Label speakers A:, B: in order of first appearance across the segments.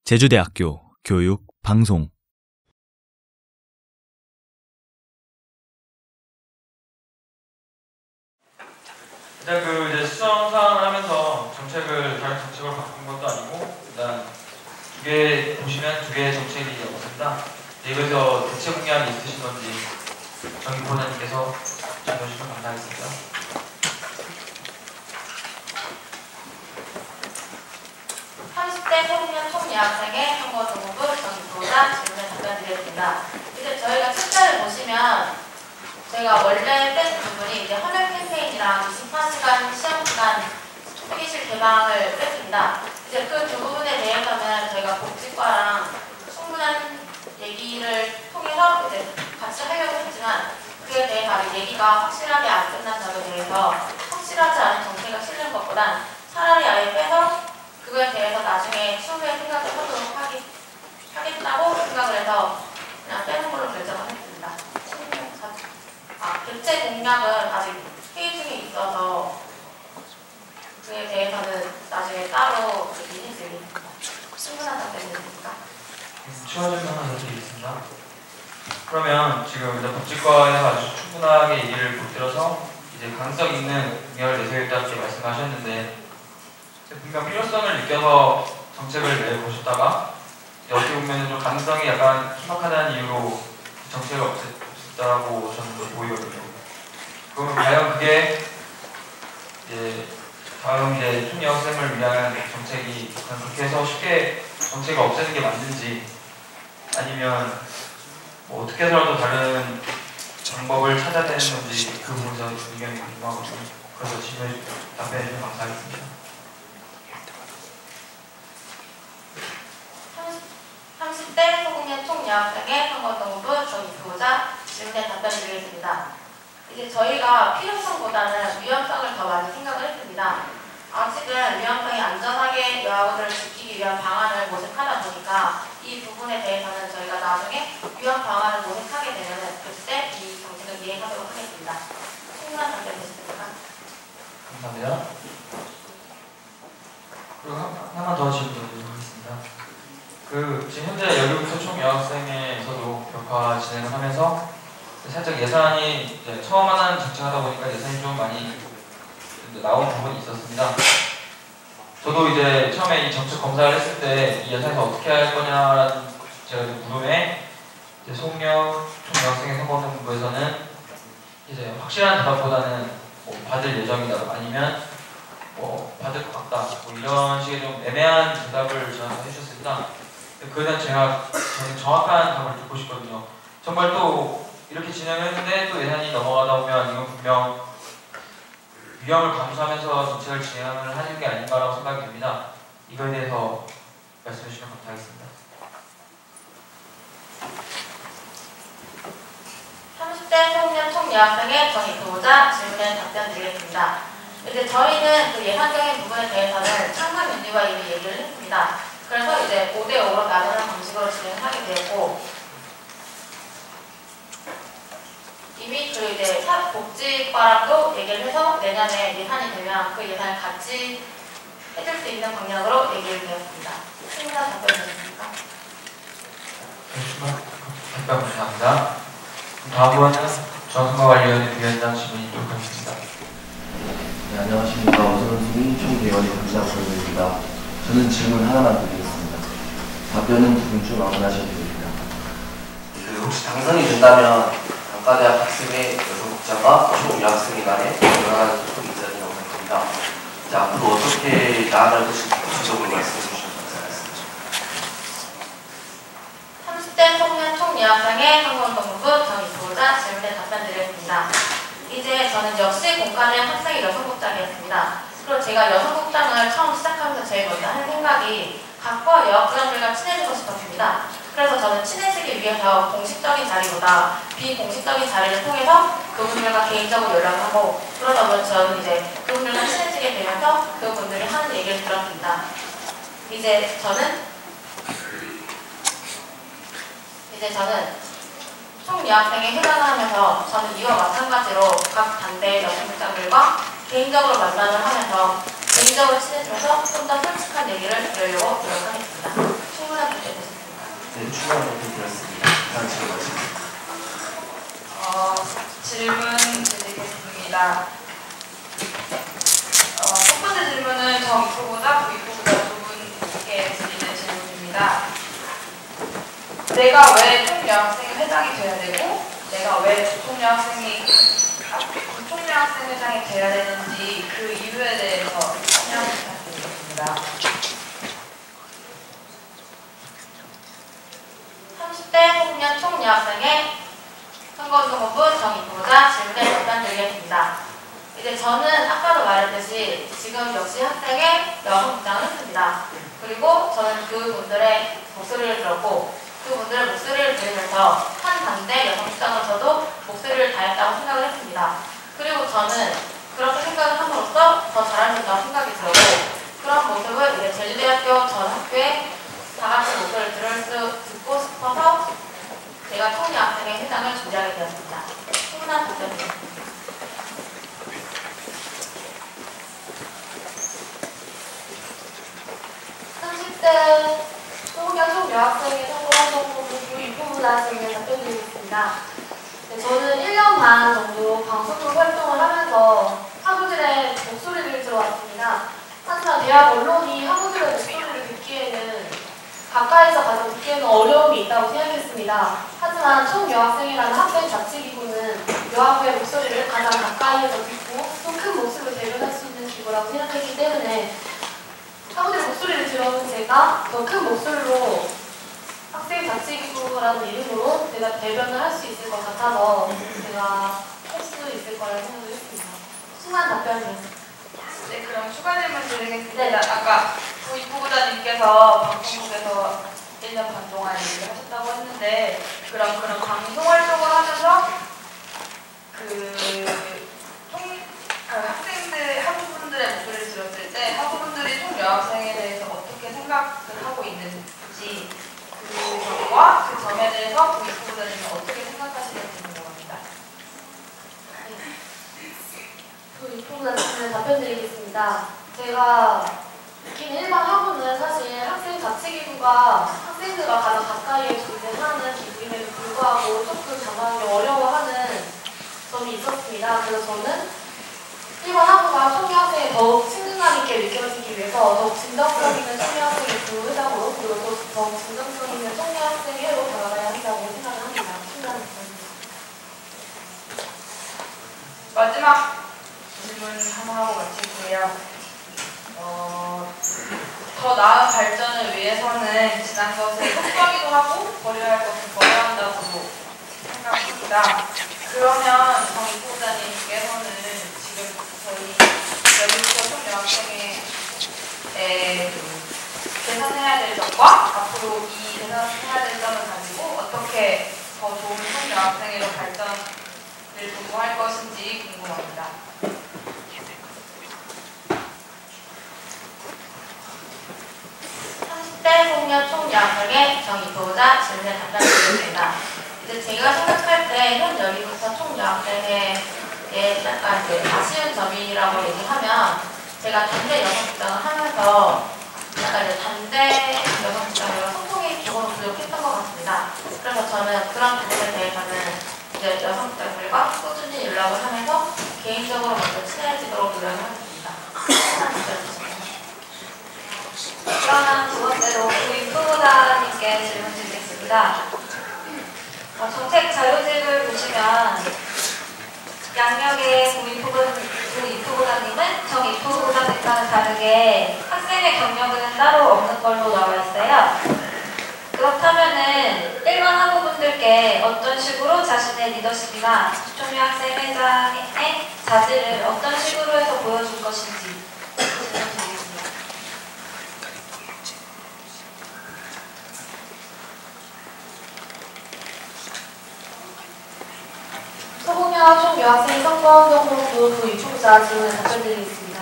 A: 제주대학교 교육 방송
B: 일단 이제 수정사항을 하면서 정책을 다른 정책으로 바꾼 것도 아니고 일단 보시면 두 개의 정책이 없습니다. 이거에서 대체 공약이 있으신 건지 정희 보좌님께서 전해주시면 감사하겠습니다.
C: 30대 소년 총여학생의 선거정보 정보자 질문에 답변드리겠습니다. 이제 저희가 숫자를 보시면 저희가 원래 뺀 부분이 이제 화면 캠페인이랑 24시간 시험기간 회계실 개방을 뺐습니다. 이제 그 두 부분에 대해서는 저희가 복지과랑 충분한 얘기를 통해서 이제 같이 하려고 했지만 그에 대해 아직 얘기가 확실하게 안 끝난 점에 대해서 확실하지 않은 정책을 실는 것보단 차라리 아예 빼서 그거에 대해서 나중에 추후에 생각을 하도록 하겠다고 생각을 해서 그냥 빼는 걸로 결정을 했습니다. 대체 공약은 아직 회의 중에 있어서 그에 대해서는 나중에 따로 얘기해 드리겠습니다. 충분한 답변이니까.
B: 추가 질문 하나 더 드리겠습니다. 그러면 지금 이제 복지과에서 아주 충분하게 얘기를 못 들어서 이제 가능성 있는 공약을 내세우겠다고 말씀하셨는데 분명 필요성을 느껴서 정책을 내보셨다가 어떻게 보면 좀 가능성이 약간 희박하다는 이유로 정책을 없앴다고 저는 보이거든요. 그러면 과연 그게 이제 다음 이제 총여학생을 위한 정책이 그렇게 해서 쉽게 정책을 없애는 게 맞는지 아니면 뭐 어떻게 해서라도 다른 방법을 찾아야 되는 건지 그 부분에서 의견이 궁금하거든요. 그래서 답변해 주시면 감사하겠습니다.
C: 30대 소국년 총여학생의 선거정보 정의표자 질문에 답변드리겠습니다. 이제 저희가 필요성보다는 위험성을 더 많이 생각을 했습니다. 아직은 위험성이 안전하게 여학원을 지키기 위한 방안을 모색하다 보니까 이 부분에 대해서는 저희가 나중에 위험 방안을 모색하게 되면 그때 이 정책을 이행하도록 하겠습니다. 충분한 답변 되셨습니까?
B: 감사합니다. 그리고 하나 더 질문 드리겠습니다. 지금 현재 여기부터 총여학생에서도 벽화 진행을 하면서 살짝 예산이 이제 처음 하는 정책하다 보니까 예산이 좀 많이 나온 부분이 있었습니다. 저도 이제 처음에 이 정책 검사를 했을 때 이 예산에서 어떻게 할 거냐라는 제가 물음에 이제 소국년 총여학생의 선거정부에서는 이제 확실한 대답보다는 뭐 받을 예정이다 아니면 뭐 받을 것 같다 뭐 이런 식의 좀 애매한 대답을 저한테 해주셨습니다. 그에 대한 저는 정확한 답을 듣고 싶거든요. 정말 또 이렇게 진행을 했는데 또 예산이 넘어가다 보면 이건 분명 위험을 감수하면서 정책을 진행을 하는 게 아닌가라고 생각이 듭니다. 이거에 대해서 말씀해 주시면 감사하겠습니다.
C: 30대 소년 총여학생의 정의표자 질문에 답변드리겠습니다. 이제 저희는 그 예산적인 부분에 대해서는 창상윤리와 이미 얘기를 했습니다. 그래서 이제 5대5로 나누는 방식으로 진행하게 되었고 이미 이제 복지과랑도 얘기를 해서 내년에 예산이 되면 그 예산을 같이 해줄 수 있는 방향으로 얘기를 되었습니다. 충분한 답변 되셨습니까?
B: 답변 감사합니다. 다음은 중앙선거관리위원회 위원장 질문이 있도록 하겠습니다.
D: 네, 안녕하십니까. 오선순위 총대원의 국장부입니다. 저는 질문 하나만 드리겠습니다. 답변은 두 분 중 아무나 하셔도 됩니다.
E: 혹시 당선이 된다면 단과대학 학생의 여성복지과 총여학생회 간에 변화하는 소통이 있어야된다고 생각합니다. 이제 앞으로 어떻게 나아갈 것인지 구체적으로 말씀해 주시면 감사하겠습니다.
C: 30대 청년 총여학생의 선거운동부 정의표자 질문에 답변드리겠습니다. 이제 저는 역시 공과대 학생의 여성복장이었습니다. 그리고 제가 여성복장을 처음 시작하면서 제일 먼저 한 생각이 각과 여학부장들과 친해지고 싶었습니다. 그래서 저는 친해지기 위해서 공식적인 자리보다 비공식적인 자리를 통해서 그분들과 개인적으로 연락을 하고 그러다 보면 저는 이제 그분들과 친해지게 되면서 그분들이 하는 얘기를 들었습니다. 이제 저는 총여학생에 해당을 하면서 저는 이와 마찬가지로 각 단대의 여성국장들과 개인적으로 만남을 하면서 개인적으로 친해지면서 좀 더 솔직한 얘기를 들으려고 노력하겠습니다. 충분한
E: 네, 추가로 부탁드렸습니다. 다음 질문 마치겠습니다.
C: 질문 드리겠습니다. 첫 번째 질문은 정입부보다 부입부보다 두 분께 드리는 질문입니다. 내가 왜 총여학생 회장이 돼야 되고 내가 왜 총여학생 회장이 돼야 되는지 그 이유에 대해서 설명 부탁드리겠습니다. 30대 청년 총여학생의 선거운동본부 정입부보다 질문에 답변드리겠습니다. 이제 저는 아까도 말했듯이 지금 역시 학생의 여성부장을 했습니다. 그리고 저는 그분들의 목소리를 들었고 그분들의 목소리를 들으면서 한 당대 여성부장으로서도 목소리를 다했다고 생각을 했습니다. 그리고 저는 그렇게 생각을 함으로써 더 잘할 수 있다고 생각이 들었고 그런 모습을 이제 제주대학교 전 학교에 다 같이 목소리를 듣고 싶어서 제가 총여학생의 회장을 준비하게 되었습니다. 충분한 답변입니다. 30대 소년 여학생의 선거운동본부 부입부보다 질문에 답변드리겠습니다. 저는 1년 반 정도 방송국 활동을 하면서 학우들의 목소리를 들어왔습니다. 하지만 대학 언론이 학우들의 목소리를 듣기에는 가까이서 가장 듣기에는 어려움이 있다고 생각했습니다. 하지만 총여학생이라는 학생 자치기구는 여학우의 목소리를 가장 가까이에서 듣고 또 큰 목소리로 대변할 수 있는 기구라고 생각했기 때문에 학우들의 목소리를 들어온 제가 더 큰 목소리로 학생 자치기구라는 이름으로 제가 대변을 할 수 있을 것 같아서 제가 할 수 있을 거라고 생각을 했습니다. 충분한 답변이었습니다. 네, 그럼 추가 질문 드리겠습니다. 네. 아까 부입부보다님께서 방송국에서 1년 반 동안 일을 하셨다고 했는데 그럼 그런 방송 활동을 하면서 학우분들의 목소리를 들었을 때 학우분들이 총여학생에 대해서 어떻게 생각을 하고 있는지 그 점과 그 점에 대해서 부입부보다님은 어떻게 생각하시는지 궁금합니다. 부입부보다님 답변드리겠습니다. 제가 느끼는 일반 학우는 사실 학생 자치기구가 학생들과 가장 가까이에 존재하는 기구임에도 불구하고 조금 다가가기 어려워하는 점이 있었습니다. 그래서 저는 일반 학우가 총여학생에 더욱 친근감 있게 느껴지기 위해서 더욱 진정성 있는 총여학생의 부회장으로 그리고 더욱 진정성 있는 총여학생의 회로 다가가야 한다고 생각을 합니다. 마지막 질문 하나 하고 마치고요. 더 나은 발전을 위해서는 지난 것을 속박이도 하고 버려야 할 것을 버려야 한다고 생각합니다. 그러면 정입부보다님께서는 지금 저희 여기부터 총여학생에 개선해야 될 점과 앞으로 이 개선해야 될 점을 가지고 어떻게 더 좋은 총여학생으로 발전을 도모할 것인지 궁금합니다. 30대 청년 총여학생의 정입부보다 질문에 답변드리겠습니다. 이제 제가 생각할 때 현 여기부터 총여학생의 약간 아쉬운 점이라고 얘기하면 제가 단대 여성부장을 하면서 약간 단대 여성부장으로 소통이 조금 부족했던 것 같습니다. 그래서 저는 그런 부분에 대해서는 이제 여성부장들과 꾸준히 연락을 하면서 개인적으로 먼저 친해지도록 노력을 하겠습니다. 그러면 두 번째로 부입부보다님께 질문 드리겠습니다. 정책 자료집을 보시면 양력의 부입부보다님은 정입부보다님과는 다르게 학생의 경력은 따로 없는 걸로 나와 있어요. 그렇다면은 일반 학우분들께 어떤 식으로 자신의 리더십이나 총여학생 회장의 자질을 어떤 식으로 해서 보여줄 것인지 질문드리겠습니다. 소공여학 총여학생 선거운동본부 부입부보다 질문에 답변드리겠습니다.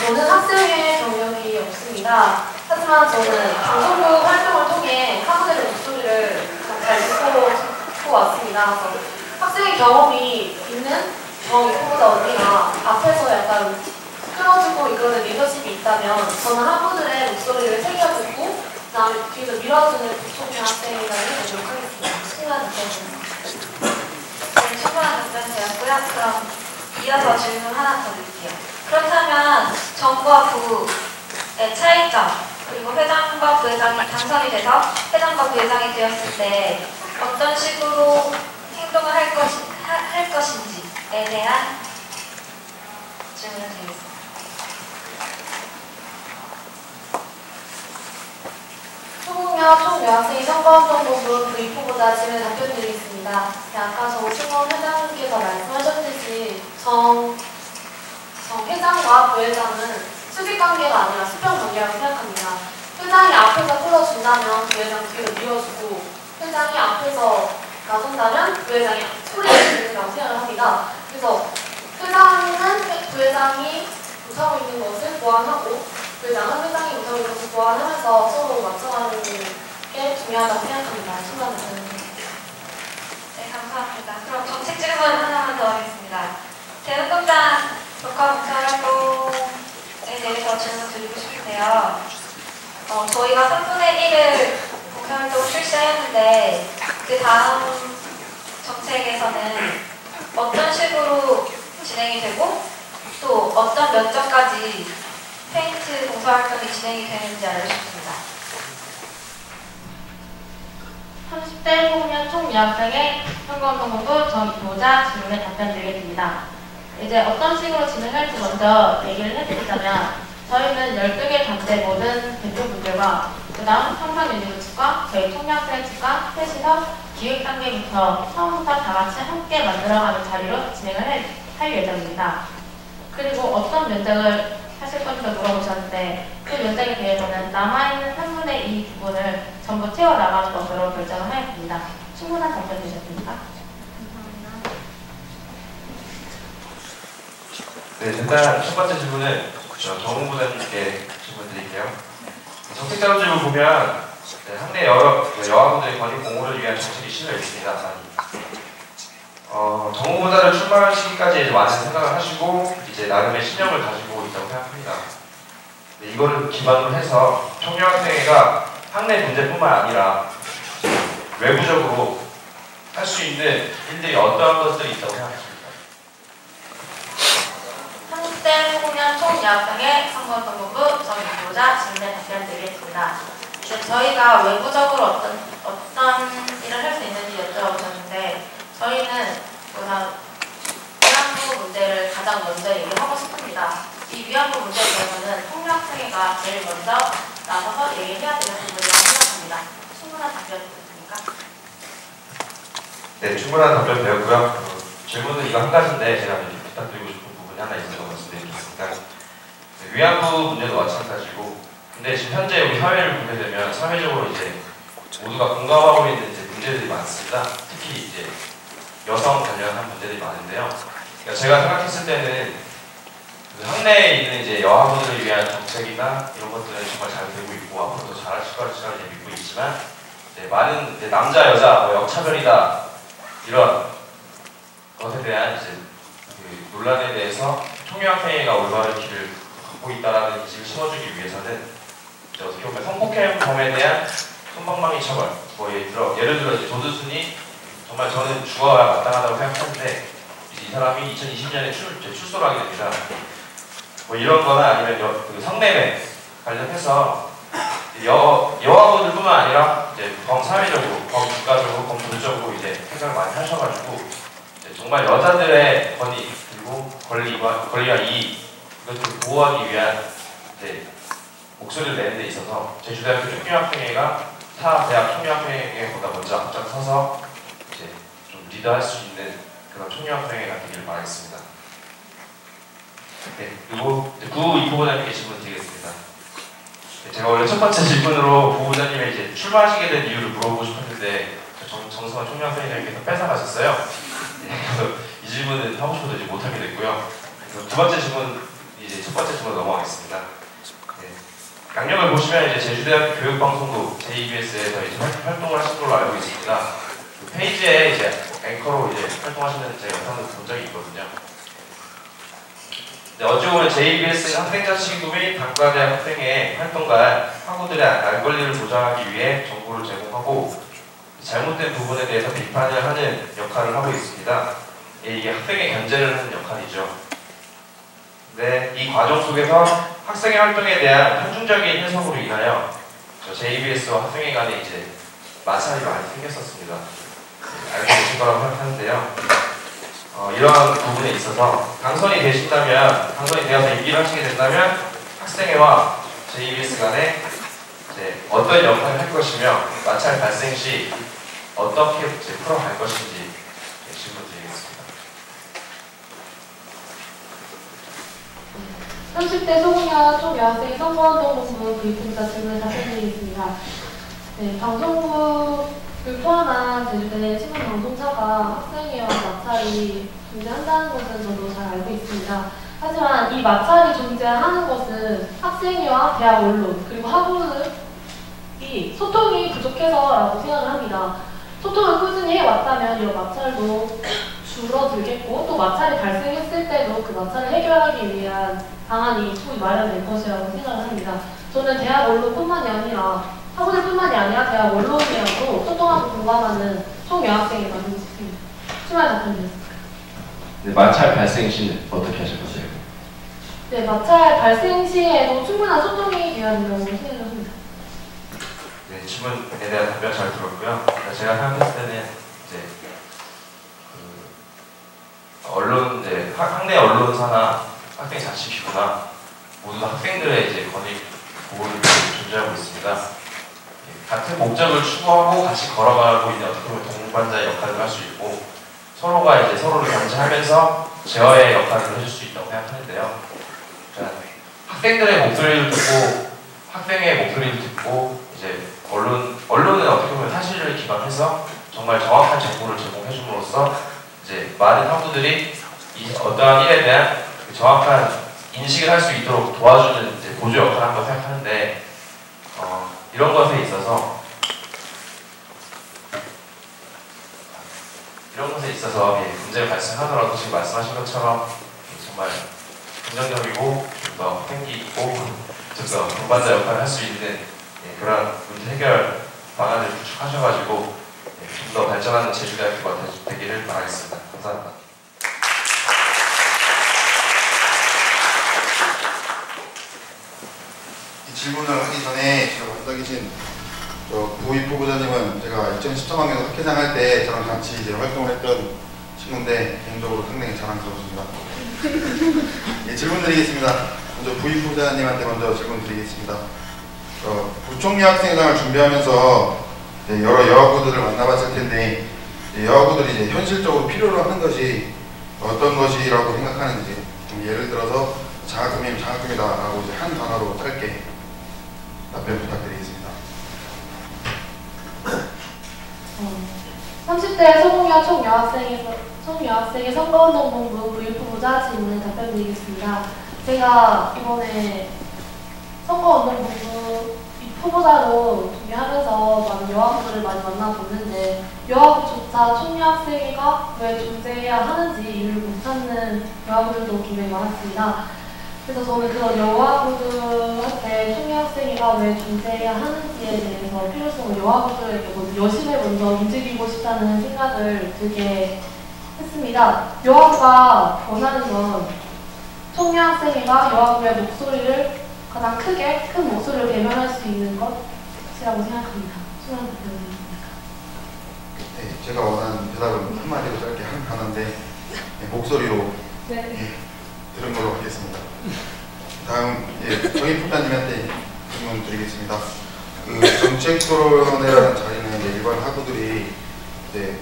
C: 저는 학생의 경력이 없습니다. 하지만 저는 방송국 활동을 통해 학우들의 목소리를 잘 듣고 왔습니다. 그래서 학생의 경험이 있는 정입부보다 언니가 앞에서 약간 끌어주고 이끄는 리더십이 있다면 저는 학우들의 목소리를 새겨 듣고 그다음에 뒤에서 밀어주는 부총학생이라는 되도록 하겠습니다. 충분한 답변. 네, 충분한 답변 되었고요. 그럼 이어서 질문 하나 더 드릴게요. 그렇다면 정과 부의 차이점, 그리고 회장과 부회장이 당선이 돼서 회장과 부회장이 되었을 때 어떤 식으로 행동을 할 것인지에 대한 질문을 드리겠습니다. 초공여 총여학생이 선거운동본부 브리프보다 질문 답변 드리겠습니다. 네, 아까 오승원 회장님께서 말씀하셨듯이 정 회장과 부회장은 수직 관계가 아니라 수평 관계라고 생각합니다. 회장이 앞에서 끌어준다면 부회장 뒤로 밀어주고 회장이 앞에서 나선다면 부회장이 소리를 지른다고 생각을 합니다. 그래서 회장은 부회장이 못하고 있는 것을 보완하고 부회장은 회장이 못하고 있는 것을 보완하면서 서로 맞춰가는 게 중요하다고 생각합니다. 신관은 네, 감사합니다. 그럼 정책 질문 하나만 더 하겠습니다. 대운동장 녹화 봉사활동에 대해서 질문 드리고 싶은데요. 저희가 3분의 1을 봉사활동 실시했는데 그 다음 정책에서는 어떤 식으로 진행이 되고 또 어떤 면적까지 페인트 봉사활동이 진행이 되는지 알고 싶습니다. 30대 후면 총여학생의 선거운동본부 정보자 질문에 답변 드리겠습니다. 이제 어떤 식으로 진행할지 먼저 얘기를 해드리자면 저희는 12개 단체 모든 대표분들과 그 다음 평산유니브 측과 저희 총여학생 측과 셋이서 기획 단계부터 처음부터 다 같이 함께 만들어가는 자리로 진행을 할 예정입니다. 그리고 어떤 면적을 하실 건지 물어보셨는데 그 면적에 대해서는 남아있는 3분의 2 부분을 전부 채워나가는 것으로 결정을 하였습니다. 충분한 답변 되셨습니까?
F: 네, 일단 첫 번째 질문은 정무부장님께 질문 드릴게요. 정책자료집을 보면 학내 여학원들의 권익 공호를 위한 정책이 실려 있습니다. 정무부장을 출마할 시기까지 이제 많은 생각을 하시고 이제 나름의 신념을 가지고 있다고 생각합니다. 네, 이거를 기반으로 해서 총여학생회가 학내 문제뿐만 아니라 외부적으로 할 수 있는 일들이 어떠한 것들이 있다고 생각하십니까?
C: 30대 후면 총여학생의 선거운동본부 정보자 질문에 답변 드리겠습니다. 저희가 외부적으로 어떤 일을 할 수 있는지 여쭤보셨는데 저희는 우선 위안부 문제를 가장 먼저 얘기하고 싶습니다. 이 위안부 문제에 대해서는 총여학생회가 제일 먼저 나서서 얘기해야 되는 부분이라고 생각합니다. 충분한 답변 되셨습니까?
F: 네, 충분한 답변 되었고요. 질문은 이거 한 가지인데 제가 부탁드리고 싶은 부분이 하나 있어서 말씀드리겠습니다. 네, 위안부 문제도 마찬가지고 근데 지금 현재 우리 사회를 보게 되면 사회적으로 이제 모두가 공감하고 있는 이제 문제들이 많습니다. 특히 이제 여성 관련한 문제들이 많은데요. 그러니까 제가 생각했을 때는 그 학내에 있는 이제 여학원들을 위한 정책이나 이런 것들은 정말 잘 되고 있고 앞으로 더 잘하실 거라고 믿고 있지만 이제 많은 이제 남자 여자 역차별이다 이런 것에 대한 이제 그 논란에 대해서 총여학생회가 올바른 길을 갖고 있다라는 인식을 심어주기 위해서는 이제 어떻게 보면 성폭행범에 대한 솜방망이 처벌, 뭐 예를 들어 이제 조두순이 정말 저는 죽어야 마땅하다고 생각하는데 이제 이 사람이 2020년에 출소를 하게 됩니다. 뭐 이런 거나 아니면 그 성매매 관련해서 여학원들뿐만 아니라 이제 범사회적으로, 범국가적으로, 범도적으로 이제 생각을 많이 하셔가지고 이제 정말 여자들의 권익 그리고 권리와 이익 이것들을 보호하기 위한 이제 목소리를 내는 데 있어서 제주대학교 총여학생회가 타 대학 총여학생회보다 먼저 앞장서서 이제 좀 리더할 수 있는 그런 총여학생회가 되기를 바라겠습니다. 네, 그리고 구 부부장님께 질문 드리겠습니다. 네, 제가 원래 첫 번째 질문으로 부부장님의 이제 출마하시게 된 이유를 물어보고 싶었는데 정성환 총여학생회장님께서 뺏어가셨어요. 네, 그래서 이 질문은 하고 싶어도 이제 못하게 됐고요. 그래서 두 번째 질문, 이제 첫 번째 질문 넘어가겠습니다. 네, 양력을 보시면 이제 제주대학교 교육방송국 JBS에서 이제 활동을 하신 걸로 알고 있습니다. 그 페이지에 이제 앵커로 이제 활동하시는 제 영상을 본 적이 있거든요. 어찌 보면 JBS 학생자 친구 및 단과대 학생의 활동과 학우들의 알 권리를 보장하기 위해 정보를 제공하고 잘못된 부분에 대해서 비판을 하는 역할을 하고 있습니다. 이게 학생의 견제를 하는 역할이죠. 네, 이 과정 속에서 학생의 활동에 대한 편중적인 해석으로 인하여 JBS와 학생회 간에 이제 마찰이 많이 생겼었습니다. 알고 계실 거라고 생각하는데요. 이러한 부분에 있어서 당선이 되어서 임기를 하시게 된다면 학생회와 JBS 간에 이제 어떤 역할을 할 것이며 마찰 발생 시 어떻게 이제 풀어갈 것인지 질문 드리겠습니다.
G: 30대 소공여 총여학생 선거운동 본부 부입공사 질문 답변드리겠습니다. 네, 방송국을 포함한 제주대 신문방송사가 학생회와 마찰이 존재한다는 것은 저도 잘 알고 있습니다. 하지만 이 마찰이 존재하는 것은 학생회와 대학 언론 그리고 학우들이 소통이 부족해서라고 생각을 합니다. 소통을 꾸준히 해왔다면 이 마찰도 줄어들겠고 또 마찰이 발생했을 때도 그 마찰을 해결하기 위한 방안이 충분히 마련될 것이라고 생각을 합니다. 저는 대학 언론뿐만이 아니라 학우들뿐만이 아니라 대학 언론이라도 소통하고 공감하는 총여학생이 만들고 싶습니다. 출발 답변드렸습니다.
E: 네, 마찰 발생 시는 어떻게 하실 거세요?
G: 네, 마찰 발생 시에도 충분한 소통이 되어야 된다고 생각을 합니다.
F: 네, 질문에 대한 답변 잘 들었고요. 제가 생각했을 때는 이제 언론 이제 학내 언론사나 학생 자치기구나 모두 학생들의 이제 권익 보호를 존재하고 있습니다. 같은 목적을 추구하고 같이 걸어가고 있는 어떻게 보면 동반자의 역할을 할 수 있고 서로가 이제 서로를 견제하면서 제어의 역할을 해줄 수 있다고 생각하는데요. 학생들의 목소리를 듣고 학생의 목소리를 듣고 이제 언론은 어떻게 보면 사실을 기반해서 정말 정확한 정보를 제공해줌으로써 이제 많은 학우들이 이 어떠한 일에 대한 정확한 인식을 할 수 있도록 도와주는 이제 보조 역할을 한다고 생각하는데 이런 것에 있어서 문제가 발생하더라도 지금 말씀하신 것처럼 정말 긍정적이고 좀 더 생기 있고 좀 더 동반자 역할을 할 수 있는 그런 문제 해결 방안을 구축하셔가지고 좀 더 발전하는 제주대학교가 되기를 바라겠습니다. 감사합니다.
H: 이 질문을 하기 전에 제가 앉아 계신 부입 후보자님은 제가 2013학년 학회장 할 때 저랑 같이 이제 활동을 했던 친구인데 개인적으로 상당히 자랑스럽습니다. 예, 질문 드리겠습니다. 먼저 부입 후보자님한테 먼저 질문 드리겠습니다. 부총리 학생회장을 준비하면서 여러 여학우들을 만나봤을 텐데 여학우들이 이제 현실적으로 필요로 하는 것이 어떤 것이라고 생각하는지 좀 예를 들어서 장학금이다라고 이제 한 단어로 짧게 답변 부탁드리겠습니다.
G: 30대 소공여 총여학생의 선거운동본부 부입 후보자 질문에 답변드리겠습니다. 제가 이번에 선거운동본부 후보자로 준비하면서 많은 여학우들을 많이 만나봤는데 여학우조차 총여학생회가 왜 존재해야 하는지 이유를 못 찾는 여학우들도 굉장히 많았습니다. 그래서 저는 그런 여학우들한테 총여학생회가 왜 존재해야 하는지에 대해서 필요성을 여학우들에게 여심을 먼저 움직이고 싶다는 생각을 들게 했습니다. 여학우가 원하는 건 총여학생회가 여학우의 목소리를 가장 큰 목소리를 대변할 수 있는 것이라고 생각합니다. 수고한 답변드립니다.
H: 네, 제가 원하는 대답은 한마디로 짧게 한 단어인데 목소리로 들은 걸로 하겠습니다. 다음 정인 부장님한테 질문 드리겠습니다. 정책 토론회라는 자리는 일반 학우들이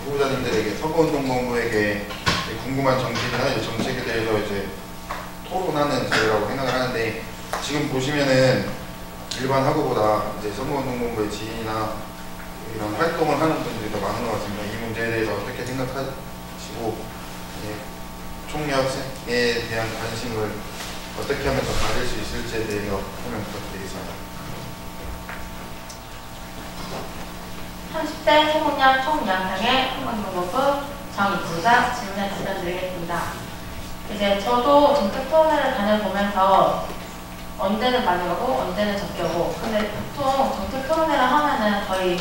H: 후보자님들에게 선거운동본부에게 궁금한 정책이나 정책에 대해서 토론하는 자리라고 생각을 하는데 지금 보시면은 일반 학우보다 선거운동본부의 지인이나 이런 활동을 하는 분들이 더 많은 것 같습니다. 이 문제에 대해서 어떻게 생각하시고 총여학생에 대한 관심을 어떻게 하면 더 가질 수 있을지에 대해서 설명 부탁드리겠습니다.
C: 30대 소공여 총여학생의 선거운동본부 정입부자 질문에 답변드리겠습니다. 이제 저도 정책 토론회를 다녀보면서 언제는 많이 오고 언제는 적게 오고, 근데 보통 정책 토론회를 하면은 거의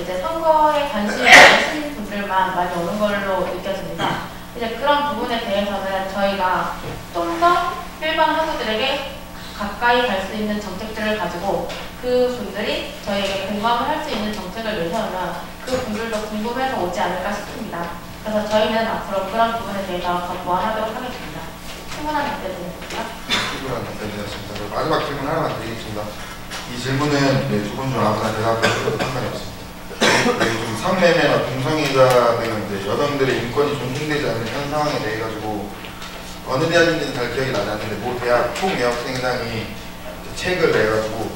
C: 이제 선거에 관심이 있으신 분들만 많이 오는 걸로 느껴집니다. 이제 그런 부분에 대해서는 저희가 좀 더 일반 학우들에게 가까이 갈 수 있는 정책들을 가지고 그 분들이 저희에게 공감을 할 수 있는 정책을 내세우면 그 분들도 궁금해서 오지 않을까 싶습니다. 그래서 저희는 앞으로 그런 부분에 대해서 더 보완하도록 하겠습니다. 충분한 답변 드리겠습니다.
H: 충분한 답변 드렸습니다. 마지막 질문 하나만 드리겠습니다. 이 질문은 두 분 중 아무나 대답해도 상관이 없습니다. 요즘 성매매나 동성애자 등은 이제 여성들의 인권이 존중되지 않는 현 상황에 대해 가지고 어느 대학인지는 잘 기억이 나지 않는데 모 대학 총여학생회장이 책을 내가지고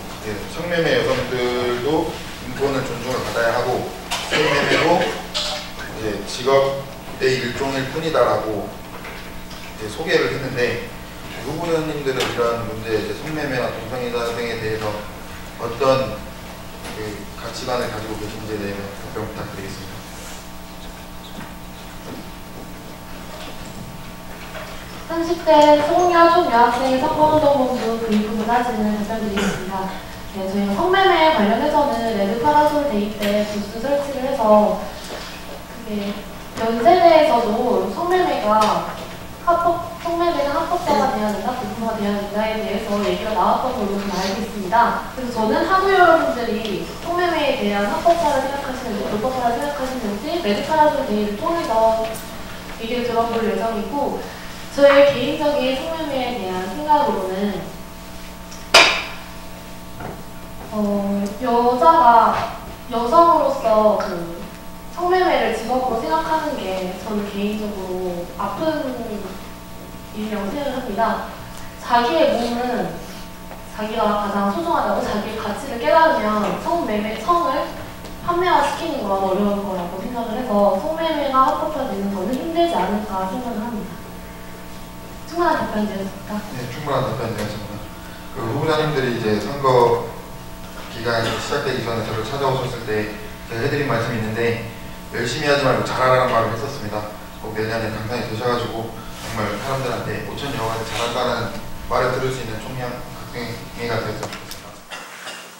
H: 성매매 여성들도 인권을 존중을 받아야 하고 성매매도 직업의 일종일 뿐이다라고 소개를 했는데, 후보자님들은 이런 문제, 성매매나 동성애자 등에 대해서 어떤 가치관을 가지고 계신지에 대해 답변 부탁드리겠습니다.
G: (30대) 송여 총여학생 선거운동본부 교육부 부사진을 답변드리겠습니다. 네, 저희가 성매매 관련해서는 레드 파라솔 데이 때 부스 설치를 해서 연세대에서도 성매매가 합법화가 되어야 된다, 불법화가 되어야 된다에 대해서 얘기가 나왔던 걸로 알고 있습니다. 그래서 저는 학우 여러분들이 성매매에 대한 합법화를 생각하시는지 불법화를 생각하시는지 레드 파라솔 데이를 통해서 얘기를 들어볼 예정이고, 저의 개인적인 성매매에 대한 생각으로는 여성으로서 성매매를 직업으로 생각하는 게 저는 개인적으로 아픈 일이라고 생각을 합니다. 자기의 몸은 자기가 가장 소중하다고 자기의 가치를 깨달으면 성을 판매화시키는 건 어려운 거라고 생각을 해서 성매매가 합법화되는 것은 힘들지 않을까 생각을 합니다. 충분한 답변 드렸습니다.
H: 네, 충분한 답변 드렸습니다. 후보자님들이 이제 선거 기간이 시작되기 전에 저를 찾아오셨을 때 제가 해드린 말씀이 있는데, 열심히 하지 말고 잘하라는 말을 했었습니다. 꼭 내년에 당선이 되셔가지고 정말 사람들한테 5천 여가지 잘한다는 말을 들을 수 있는 총영학생회가 되었으면 좋겠습니다.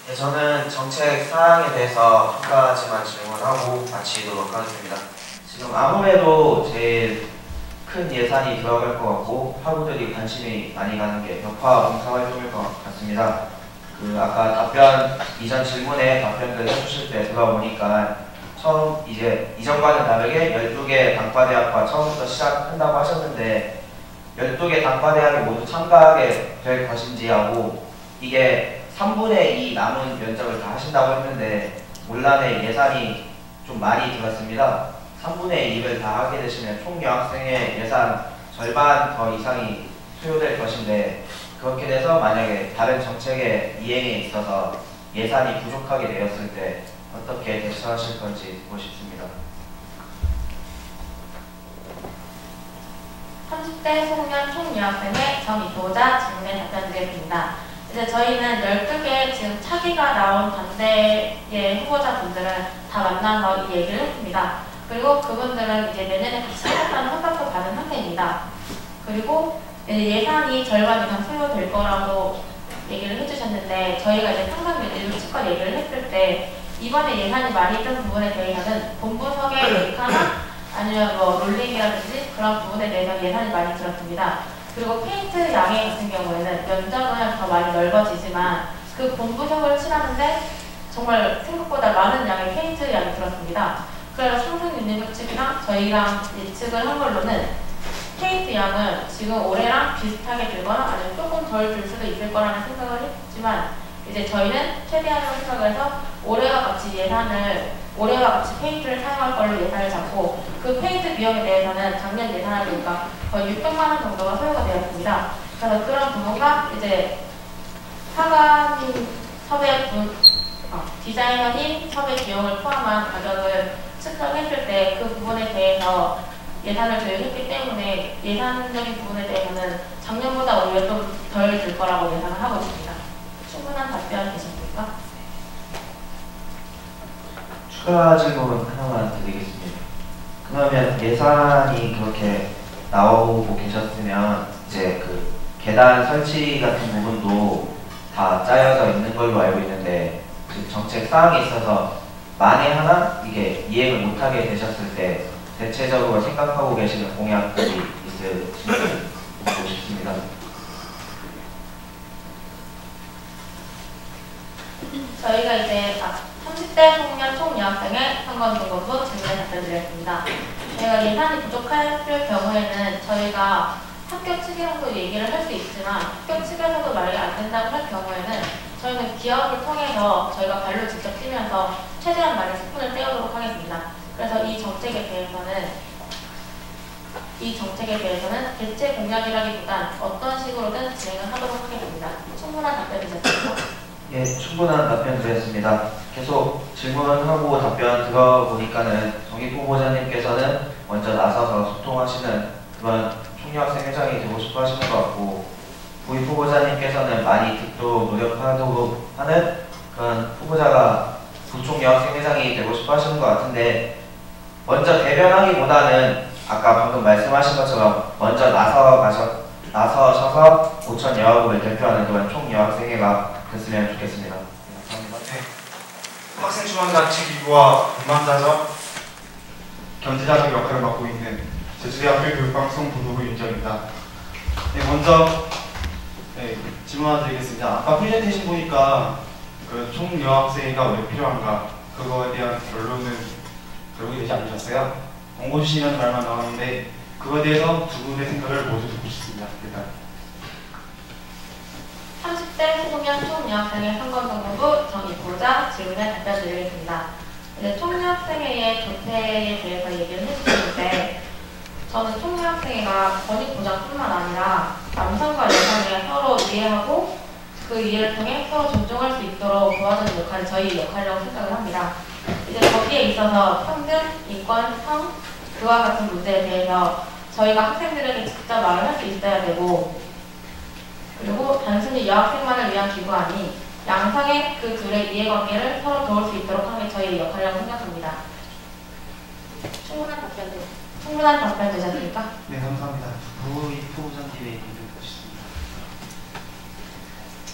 E: 네, 저는 정책 사항에 대해서 한 가지만 질문하고 마치도록 하겠습니다. 지금 아무래도 제일 큰 예산이 들어갈 것 같고 학우들이 관심이 많이 가는 게 벽화 봉사활동일 것 같습니다. 아까 이전 질문에 답변을 해주실 때 들어보니까 처음 이전과는 다르게 12개 단과대학과 처음부터 시작한다고 하셨는데 12개 단과대학에 모두 참가하게 될 것인지 하고, 이게 3분의 2 남은 면접을 다 하신다고 했는데 논란에 예산이 좀 많이 들었습니다. 3분의 2를 다 하게 되시면 총 여학생의 예산 절반 더 이상이 소요될 것인데, 그렇게 돼서 만약에 다른 정책의 이행에 있어서 예산이 부족하게 되었을 때 어떻게 대처하실 건지 듣고 싶습니다.
C: 30대 소년 총여학생의 정이도자 질문에 답변드리겠습니다. 이제 저희는 12개 지금 차기가 나온 반대의 후보자분들은 다 만나서 이 얘기를 했습니다. 그리고 그분들은 이제 내년에 같이 하겠다는 허락도 받은 상태입니다. 그리고 예산이 절반 이상 소요될 거라고 얘기를 해주셨는데, 저희가 이제 평상민주 측과 얘기를 했을 때 이번에 예산이 많이 든 부분에 대해서는 본부석의 메이커나 아니면 롤링이라든지 그런 부분에 대해서 예산이 많이 들었습니다. 그리고 페인트 양의 같은 경우에는 면적은 더 많이 넓어지지만 그 본부석을 칠하는데 정말 생각보다 많은 양의 페인트 양이 들었습니다. 그래서 상승윤리적 측이랑 저희랑 예측을 한 걸로는 페인트 양은 지금 올해랑 비슷하게 들거나 아니면 조금 덜 들 수도 있을 거라는 생각을 했지만, 이제 저희는 최대한으로 생각을 해서 올해와 같이 페인트를 사용할 걸로 예산을 잡고, 그 페인트 비용에 대해서는 작년 예산을 보니까 거의 600만 원 정도가 소요가 되었습니다. 그래서 그런 부분과 이제 사관인 디자이너님 섭외 비용을 포함한 가격을 측정했을 때 그 부분에 대해서 예산을 조율했기 때문에 예산적인 부분에 대해서는 작년보다 오히려 좀 덜 들 거라고 예상을 하고 있습니다. 충분한 답변 되십니까?
E: 추가 질문 하나만 드리겠습니다. 그러면 예산이 그렇게
I: 나오고 계셨으면 이제 그 계단 설치 같은 부분도 다 짜여져 있는 걸로 알고 있는데 그 정책 사항에 있어서 만에 하나 이게 이행을 못하게 되셨을 때 대체적으로 생각하고 계시는 공약들이 있으신지 묻고 싶습니다.
C: 저희가 이제 30대 청년 총여학생의 선거정보부 질문에 답변드렸습니다. 저희가 예산이 부족할 경우에는 저희가 학교 측이랑도 얘기를 할 수 있지만 학교 측에서도 말이 안 된다고 할 경우에는 저희는 기업을 통해서 저희가 발로 직접 뛰면서 최대한 많이 스푼을 떼어오도록 하겠습니다. 그래서 이 정책에 대해서는 대체 공약이라기보단 어떤 식으로든 진행을 하도록 하겠습니다. 충분한 답변 되셨습니까?
I: 예, 충분한 답변 드렸습니다. 계속 질문하고 답변 들어보니까는 정익 후보자님께서는 먼저 나서서 소통하시는 그런 총여학생 회장이 되고 싶어 하시는 것 같고, 부익 후보자님께서는 많이 듣도록 노력하도록 하는 그런 후보자가 부총여학생 회장이 되고 싶어 하시는 것 같은데, 먼저 대변하기보다는 아까 방금 말씀하신 것처럼 먼저 나서셔서 오천 여학을 대표하는 그런 총여학생회가 됐으면 좋겠습니다.
J: 감사합니다. 네. 학생중앙자치기구와 운반자적 견제자적 역할을 맡고 있는 제주대학교 교육방송부노부 윤정입니다. 네, 먼저 질문 하나 드리겠습니다. 아까 프레젠테이션 보니까 그 총여학생회가 왜 필요한가 그거에 대한 결론이 되지 않으셨어요? 공고주시라는 말만 나왔는데 그거에 대해서 두 분의 생각을 모두 듣고 싶습니다. 일단
C: 30대 소년 총여학생회 선거정보부 정익부자 질문에 답변드리겠습니다. 총여학생회의 조퇴에 대해서 얘기를 해주셨는데 저는 총여학생회가 권익보장뿐만 아니라 남성과 여성이 서로 이해하고 그 이해를 통해 서로 존중할 수 있도록 도와주는 역할이 저희 역할이라고 생각을 합니다. 이제 거기에 있어서 평등, 인권, 성, 그와 같은 문제에 대해서 저희가 학생들에게 직접 말을 할 수 있어야 되고, 그리고 단순히 여학생만을 위한 기구가 아닌 양상의 그 둘의 이해관계를 서로 도울 수 있도록 하는 게 저희의 역할이라고 생각합니다. 충분한 답변 되셨습니까?
J: 네, 감사합니다. 부익 후보자님의 얘기를 듣고 싶습니다.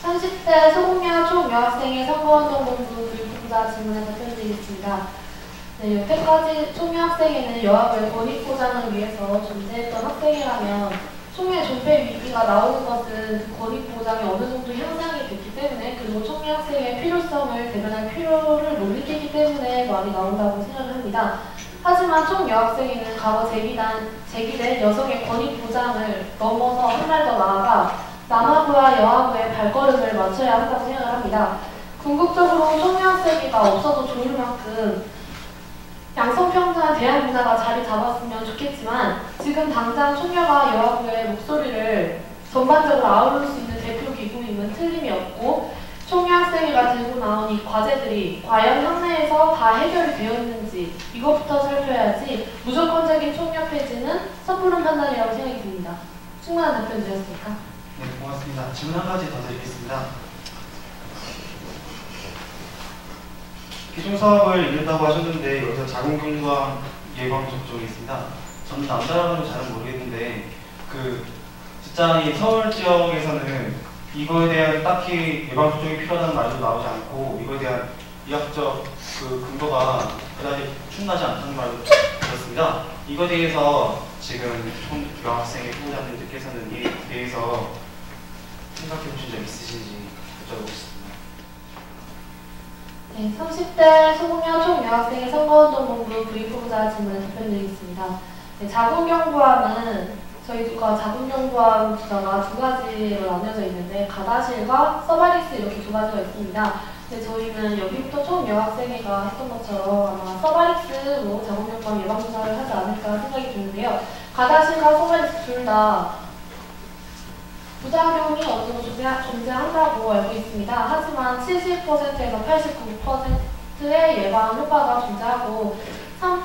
G: 30대 소공여 총여학생회 선거운동본부 부익부자 질문에 답변드리겠습니다. 네, 여태까지 총여학생회는 여학의 권익보장을 위해서 존재했던 학생회라면 총회 존폐 위기가 나오는 것은 그 권익보장이 어느 정도 향상이 됐기 때문에, 그리고 총여학생의 필요성을 대변할 필요를 논리이기 때문에 말이 나온다고 생각을 합니다. 하지만 총여학생회는 과거 제기된 여성의 권익보장을 넘어서 한 발 더 나아가 남하부와 여하부의 발걸음을 맞춰야 한다고 생각을 합니다. 궁극적으로 총여학생회가 없어도 좋을 만큼 양성평등한 대한 문화가 자리 잡았으면 좋겠지만, 지금 당장 총여가 여하부의 목소리를 전반적으로 아우를 수 있는 대표 기구임은 틀림이 없고, 총여학생회가 들고 나온 이 과제들이 과연 학내에서 다 해결이 되었는지 이것부터 살펴야지 무조건적인 총여 폐지는 섣부른 판단이라고 생각이 듭니다. 충분한 답변 드렸습니까?
J: 네, 고맙습니다. 질문 한 가지 더 드리겠습니다. 기존 사업을 이른다고 하셨는데 여기서 자궁경부암 예방 접종이 있습니다. 저는 남자라고는 잘은 모르겠는데 그 직장이 서울 지역에서는 이거에 대한 딱히 예방 접종이 필요하다는 말도 나오지 않고 이거에 대한 의학적 그 근거가 그다지 충분하지 않다는 말도 들었습니다. 이거에 대해서 지금 총여학생의 후보자님들께서는 이에 대해서 생각해 보신 적 있으신지 여쭤보고 싶습니다.
G: 네, 30대 소공여 총여학생회 선거운동본부 부익 후보자 질문에 답변드리겠습니다. 네, 자궁경부암은 저희가 자궁경부암 주사가 두 가지로 나뉘어져 있는데 가다실과 서바릭스 이렇게 두 가지가 있습니다. 근데 저희는 여기부터 총여학생회가 했던 것처럼 아마 서바릭스로 자궁경부암 예방주사를 하지 않을까 생각이 드는데요. 가다실과 서바릭스 둘 다 부작용이 어느 정도 존재한다고 알고 있습니다. 하지만 70%에서 89%의 예방 효과가 존재하고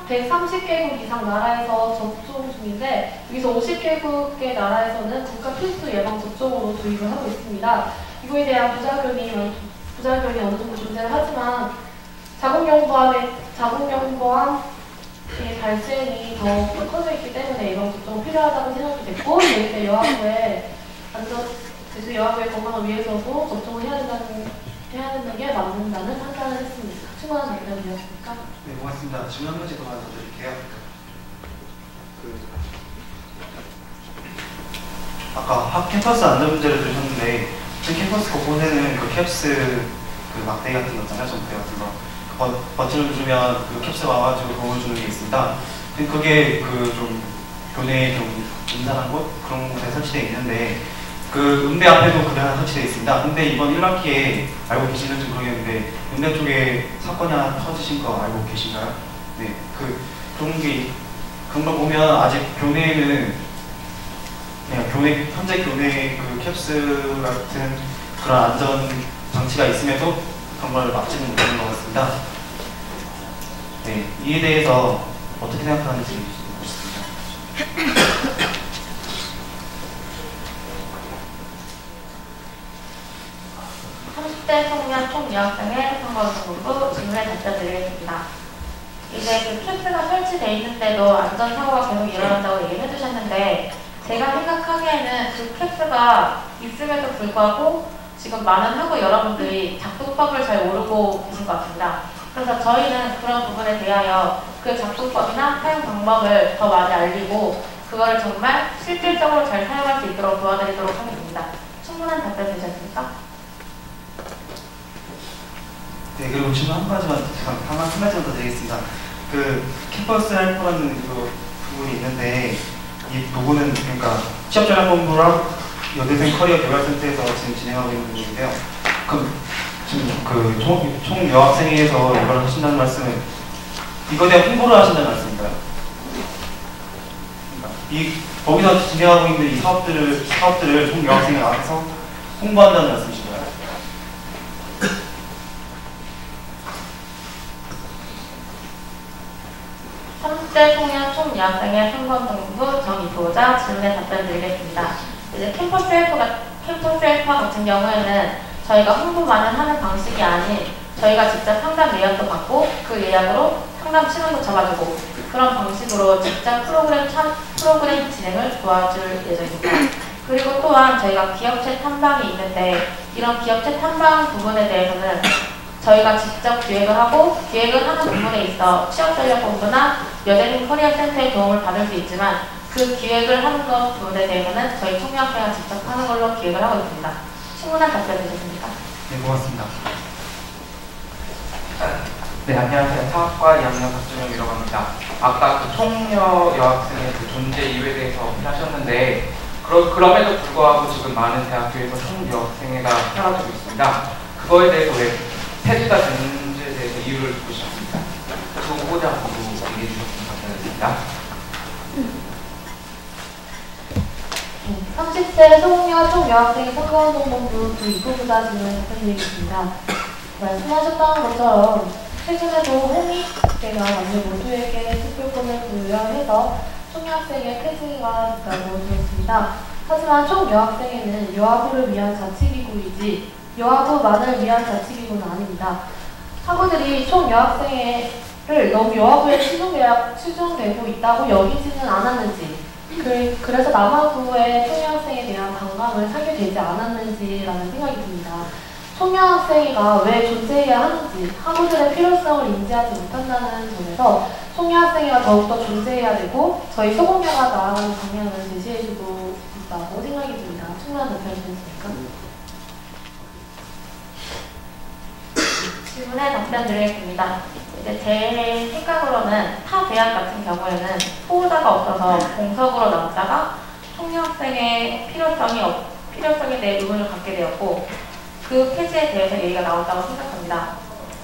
G: 130개국 이상 나라에서 접종 중인데, 여기서 50개국의 나라에서는 국가 필수 예방 접종으로 도입을 하고 있습니다. 이거에 대한 부작용이 어느 정도 존재를 하지만 자궁경부암 발생이 더 커져 있기 때문에 이런 접종이 필요하다고 생각이 됐고, 제주대 여학부의 건강을 위해서도 접종을 해야 된다는 게 맞는다는 판단을 했습니다. 충분한 답변이었습니까?
J: 네, 고맙습니다. 질문 한 가지 더 드릴게요. 아까 캠퍼스 안전 문제를 들으셨는데, 지금 캠퍼스 곳곳에는 그 캡스 막대기 같은 거 있잖아요, 점프 같은 거. 버튼을 누르면 그 캡스가 와가지고 도움을 주는 게 있습니다. 그게 좀 교내에 좀 인산한 곳 그런 곳에 설치되어 있는데, 그 음대 앞에도 그게 하나 설치되어 있습니다. 근데 이번 1학기에 알고 계시는지 모르겠는데 음대 쪽에 사건이 하나 터지신 거 알고 계신가요? 네, 그런 걸 보면 아직 교내에는 현재 교내 그 캡스 같은 그런 안전 장치가 있음에도 그런 걸 막지는 못하는 것 같습니다. 네, 이에 대해서 어떻게 생각하는지 묻고 싶습니다.
C: 30대 청년 총여학생의 선거정부 질문에 답변드리겠습니다. 이제 그 캡스가 설치되어 있는데도 안전사고가 계속 일어난다고 얘기를 해주셨는데, 제가 생각하기에는 그 캡스가 있음에도 불구하고 지금 많은 학우 여러분들이 작동법을 잘 모르고 계신 것 같습니다. 그래서 저희는 그런 부분에 대하여 그 작동법이나 사용 방법을 더 많이 알리고 그거를 정말 실질적으로 잘 사용할 수 있도록 도와드리도록 하겠습니다. 충분한 답변 되셨습니까?
J: 네, 그리고 질문 한 가지만 더 드리겠습니다. 그 캠퍼스 헬퍼라는 그 부분이 있는데, 이 부분은 그러니까 취업전략본부랑 여대생 커리어 개발센터에서 지금 진행하고 있는 부분인데요. 그럼 지금 그 총여학생회에서 이걸 하신다는 말씀은 이거에 대한 홍보를 하신다는 말씀인가요? 그러니까 거기서 진행하고 있는 이 사업들을 총여학생회 앞에서 홍보한다는 말씀이신가요?
C: 30대 청년 총여학생의 선거정부 정의보호자 질문에 답변드리겠습니다. 이제 캠퍼스 헬퍼 같은 경우에는 저희가 홍보만을 하는 방식이 아닌 저희가 직접 상담 예약도 받고 그 예약으로 상담 시간도 잡아주고 그런 방식으로 직접 프로그램 진행을 도와줄 예정입니다. 그리고 또한 저희가 기업체 탐방이 있는데 이런 기업체 탐방 부분에 대해서는 저희가 직접 기획을 하고 기획을 하는 부분에 있어 취업전략본부나 여대생 커리어센터의 도움을 받을 수 있지만 그 기획을 하는 것 부분에 대해서는 저희 총여학회가 직접 하는 걸로 기획을 하고 있습니다. 충분한 답변 되셨습니까?
J: 네, 고맙습니다.
K: 네, 안녕하세요. 사학과 2학년 박준영이라고 합니다. 아까 그 총여 여학생의 그 존재 이유에 대해서 하셨는데 그럼에도 불구하고 지금 많은 대학교에서 총여학생회가 사라지고 있습니다. 그거에 대해서 왜 폐지가 되는지에 대해서 이유를 듣고 싶습니다. 그 후보자 모두 얘기해 주셨으면 감사하겠습니다.
G: 30대 소극여 총여학생 선거운동본부 부2부부자 질문에 답변드리겠습니다. 말씀하셨던 것처럼 최근에도 홍익대가 남녀 모두에게 투표권을 부여해서 총여학생의 폐지가 있다고 들었습니다. 하지만 총여학생회는 여학부를 위한 자치기구이지 여학부만을 위한 자치기구는 아닙니다. 학우들이 총여학생회를 너무 여학부에 치중되고 있다고 여기지는 않았는지 그래서 남학부의 총여학생에 대한 반감을 사게 되지 않았는지라는 생각이 듭니다. 총여학생회가 왜 존재해야 하는지 학우들의 필요성을 인지하지 못한다는 점에서 총여학생회가 더욱더 존재해야 되고 저희 소공여가 나아가는 방향을 제시해주고 있다고 생각이 듭니다. 충분한 답변이 되셨습니까?
C: 질문에 답변드리겠습니다. 이제 제 생각으로는 타 대학 같은 경우에는 후보자가 없어서 공석으로 남다가 총여학생의 필요성에 대해 의문을 갖게 되었고 그 폐지에 대해서 얘기가 나온다고 생각합니다.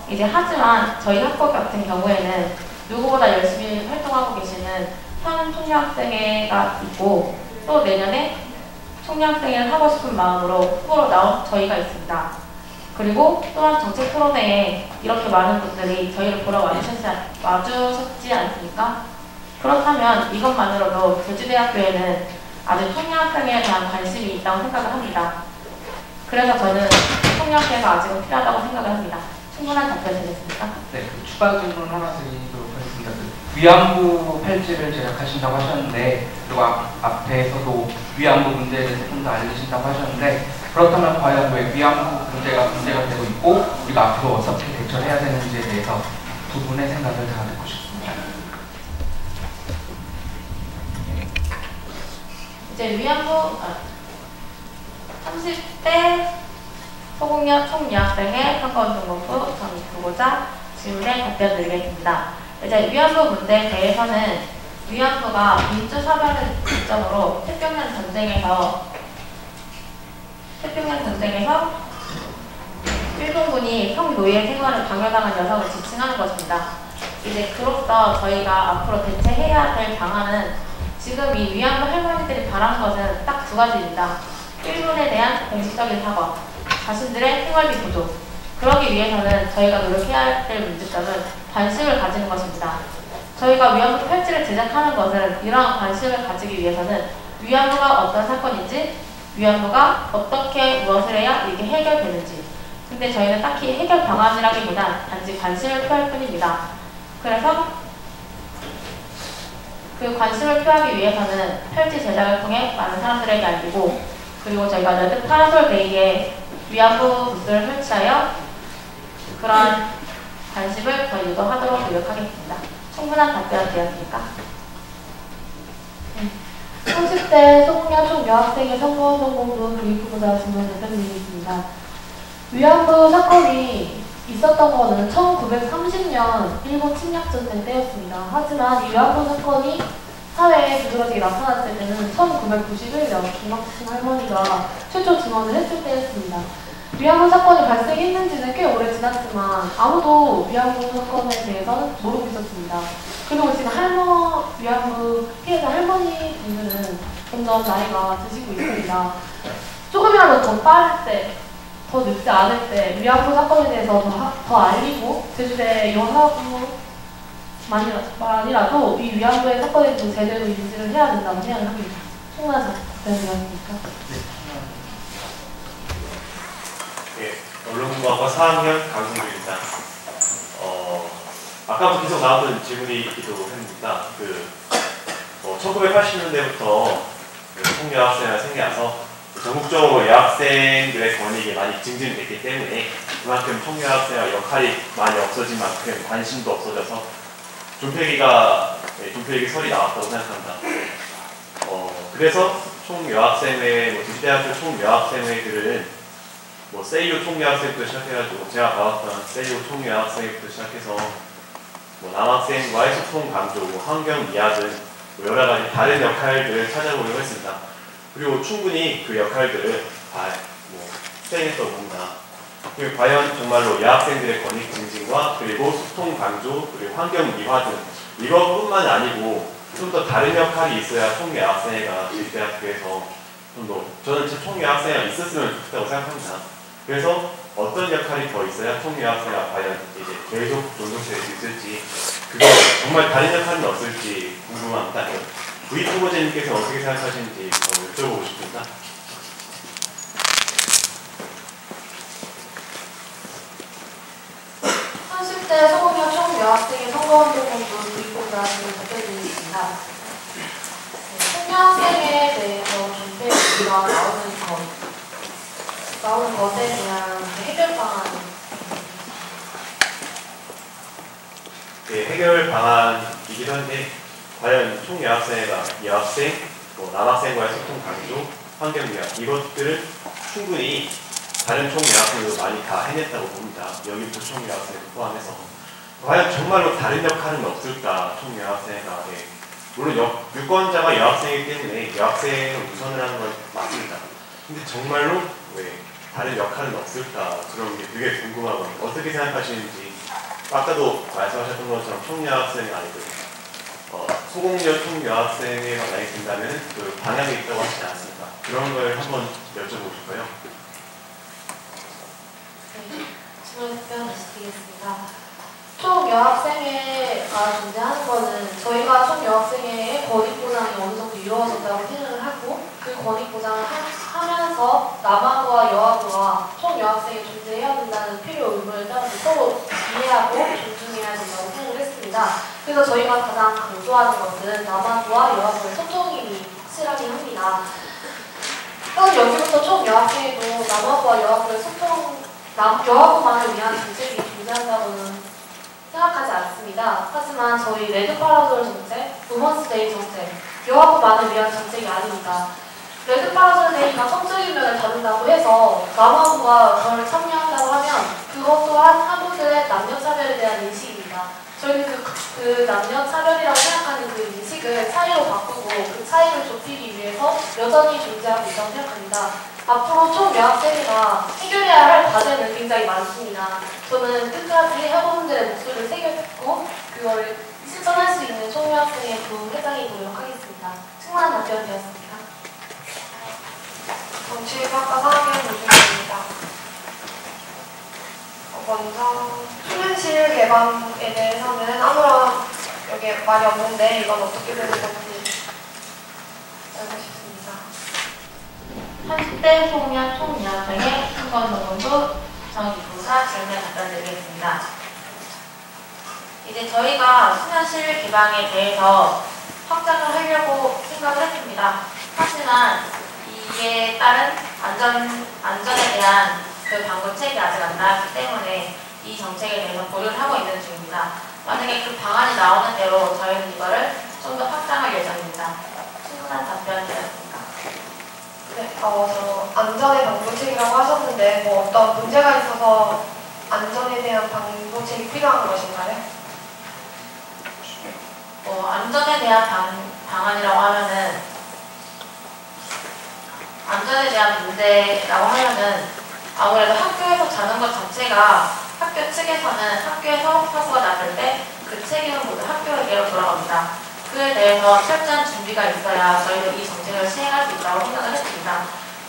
C: 이제 하지만 저희 학교 같은 경우에는 누구보다 열심히 활동하고 계시는 현 총여학생회가 있고 또 내년에 총여학생회를 하고 싶은 마음으로 후보로 나온 저희가 있습니다. 그리고 또한 정책 토론회에 이렇게 많은 분들이 저희를 보러 와주셨지 않습니까? 그렇다면 이것만으로도 제주대학교에는 아주 총여학생회에 대한 관심이 있다고 생각을 합니다. 그래서 저는 총여학회가 아직은 필요하다고 생각을 합니다. 충분한 답변 되겠습니까?
K: 네, 추가 질문 하나 드리도록 하겠습니다. 위안부 팔찌를 제작하신다고 하셨는데, 그리고 앞에서도 위안부 문제에 대해서 좀 더 알리신다고 하셨는데, 그렇다면 과연 왜 위안부 문제가 되고 있고 우리가 앞으로 어떻게 대처를 해야 되는지에 대해서 두 분의 생각을 다 듣고 싶습니다.
C: 이제 위안부 30대 소공여 총여학생의 선거운동본부 전입부고자 질문에 답변 드리겠습니다. 이제 위안부 문제에 대해서는 위안부가 민주사회를 기점으로 태평양 전쟁에서 일본군이 평노예 생활을 강요당한 여성을 지칭하는 것입니다. 이제 그로써 저희가 앞으로 대체해야 될 방안은 지금 이 위안부 할머니들이 바라는 것은 딱 두 가지입니다. 일본에 대한 공식적인 사과, 자신들의 생활비 보조. 그러기 위해서는 저희가 노력해야 될 문제점은 관심을 가지는 것입니다. 저희가 위안부 팔찌를 제작하는 것은 이러한 관심을 가지기 위해서는 위안부가 어떤 사건인지, 위안부가 어떻게 무엇을 해야 이게 해결되는지. 근데 저희는 딱히 해결 방안이라기보단 단지 관심을 표할 뿐입니다. 그래서 그 관심을 표하기 위해서는 팔찌 제작을 통해 많은 사람들에게 알리고, 그리고 저희가 레드 파라솔 데이에 위안부 부스를 설치하여 그런 관심을 더 유도하도록 노력하겠습니다. 충분한 답변 되었습니까?
G: 30대 소공여 총여학생의 선거운동본부 교육부고자 질문 답변드리겠습니다. 위안부 사건이 있었던 것은 1930년 일본 침략전쟁 때였습니다. 하지만 이 위안부 사건이 사회에 두드러지게 나타났을 때는 1991년 김학신 할머니가 최초 증언을 했을 때였습니다. 위안부 사건이 발생했는지는 꽤 오래 지났지만 아무도 위안부 사건에 대해서는 모르고 있었습니다. 그리고 지금 위안부 피해자 할머니 분들은 점점 나이가 드시고 있습니다. 조금이라도 더 빠를 때, 더 늦지 않을 때 위안부 사건에 대해서 더 알리고 제주대 여하부 만이라도 이 위안부의 사건에 대해서 제대로 인지를 해야 된다고 생각을 합니다. 충분한 답변이었습니까?
L: 네, 언론공학과 4학년 강승규입니다. 아까부터 계속 나왔던 질문이 있기도 합니다. 1980년대부터 총여학생회가 생겨서 전국적으로 여학생들의 권익이 많이 증진됐기 때문에 그만큼 총여학생회 역할이 많이 없어진 만큼 관심도 없어져서 존폐기 설이 나왔다고 생각합니다. 그래서 총여학생회, 제주대학교 총여학생회들은 세이오 총여학생부터 시작해가지고 제가 봐왔던 세이오 총여학생부터 시작해서 남학생과의 소통 강조, 환경 미화 등 여러 가지 다른 역할들을 찾아보려고 했습니다. 그리고 충분히 그 역할들을 수행했다고 봅니다. 그리고 과연 정말로 여학생들의 권익 증진과 그리고 소통 강조, 그리고 환경 미화 등 이것뿐만 아니고 좀 더 다른 역할이 있어야 총여학생회가 제주대학교에서 좀 더 저는 총여학생회가 있었으면 좋겠다고 생각합니다. 그래서 어떤 역할이 더 있어야 총여학생회가 과연 이제 계속 존속될 수 있을지, 그거 정말 다른 역할은 없을지 궁금합니다. V 후보자님께서 어떻게 생각하시는지 여쭤보고 싶습니다.
G: 소공여 총여학생의 선거운동본부 교육부고자 질문 답변드리겠습니다. 총여학생에 대해서 존폐 얘기가 나오는 것에 대한 해결 방안.
L: 네, 해결 방안이기도 한데 과연 총여학생회가 여학생, 남학생과의 소통 강조, 환경 미화 이것들은 충분히 다른 총여학생도 많이 다 해냈다고 봅니다. 여기 총여학생을 포함해서 과연 정말로 다른 역할은 없을까? 총여학생회가 물론 유권자가 여학생이기 때문에 여학생을 우선을 하는 건 맞습니다. 근데 정말로 왜 다른 역할은 없을까? 그런 게 되게 궁금하거든요. 어떻게 생각하시는지. 아까도 말씀하셨던 것처럼 총여학생이 아니고 소공여 총여학생회가 만약에 된다면 그 방향이 있다고 하시지 않습니까? 그런 걸 한번 여쭤보고 싶어요.
G: 네, 질문 답변드리겠습니다. 총여학생회가 존재하는 것은 저희가 총여학생회의 권익보장이 어느 정도 이루어진다고 생각을 하고 그 권익보장을 하면서 남학부와 여학부가 총여학생이 존재해야 된다는 필요 의무를 따라서 서로 이해하고 존중해야 된다고 생각을 했습니다. 그래서 저희가 가장 강조하는 것은 남학부와 여학부의 소통이 확실하게 합니다. 그럼 여기부터 총 여학생에도 남학부와 여학부의 소통, 여학부만을 위한 정책이 존재한다고는 생각하지 않습니다. 하지만 저희 레드 파라솔 정책, 우먼스 데이 정책, 여학부만을 위한 정책이 아닙니다. 레드 파라솔 데이가 성적인 면을 다룬다고 해서 남학부가 그걸 참여한다고 하면 그것 또한 학부들의 남녀차별에 대한 인식입니다. 저희는 그 남녀차별이라고 생각하는 그 인식을 차이로 바꾸고 그 차이를 좁히기 위해서 여전히 존재하고 있다고 생각합니다. 앞으로 총 여학생회가 해결해야 할 과제는 굉장히 많습니다. 저는 끝까지 학우분들의 목소리를 새겨듣고 그걸 실천할 수 있는 총 여학생회 부회장이 되도록 하겠습니다. 충분한 답변이었습니다.
M: 정치학과 4학년 노준입니다. 먼저 수면실 개방에 대해서는 아무런 여기 말이 없는데 이건 어떻게 되는 건지 알고 싶습니다.
C: 30대 소년 총여학생의 선거노동부 정기조사 질문에 답변드리겠습니다. 이제 저희가 수면실 개방에 대해서 확장을 하려고 생각을 했습니다. 하지만 이에 따른 안전에 대한 그 방구책이 아직 안 나왔기 때문에 이 정책에 대해서 고려를 하고 있는 중입니다. 만약에 그 방안이 나오는 대로 저희는 이거를 좀 더 확장할 예정입니다. 충분한 답변이었습니다.
M: 네, 저 안전의 방구책이라고 하셨는데 뭐 어떤 문제가 있어서 안전에 대한 방구책이 필요한 것인가요?
C: 안전에 대한 방안이라고 하면은 안전에 대한 문제라고 하면은 아무래도 학교에서 자는 것 자체가 학교 측에서는 학교에서 사고가 났을 때 그 책임은 모두 학교에게로 돌아갑니다. 그에 대해서 철저한 준비가 있어야 저희도 이 정책을 시행할 수 있다고 생각을 했습니다.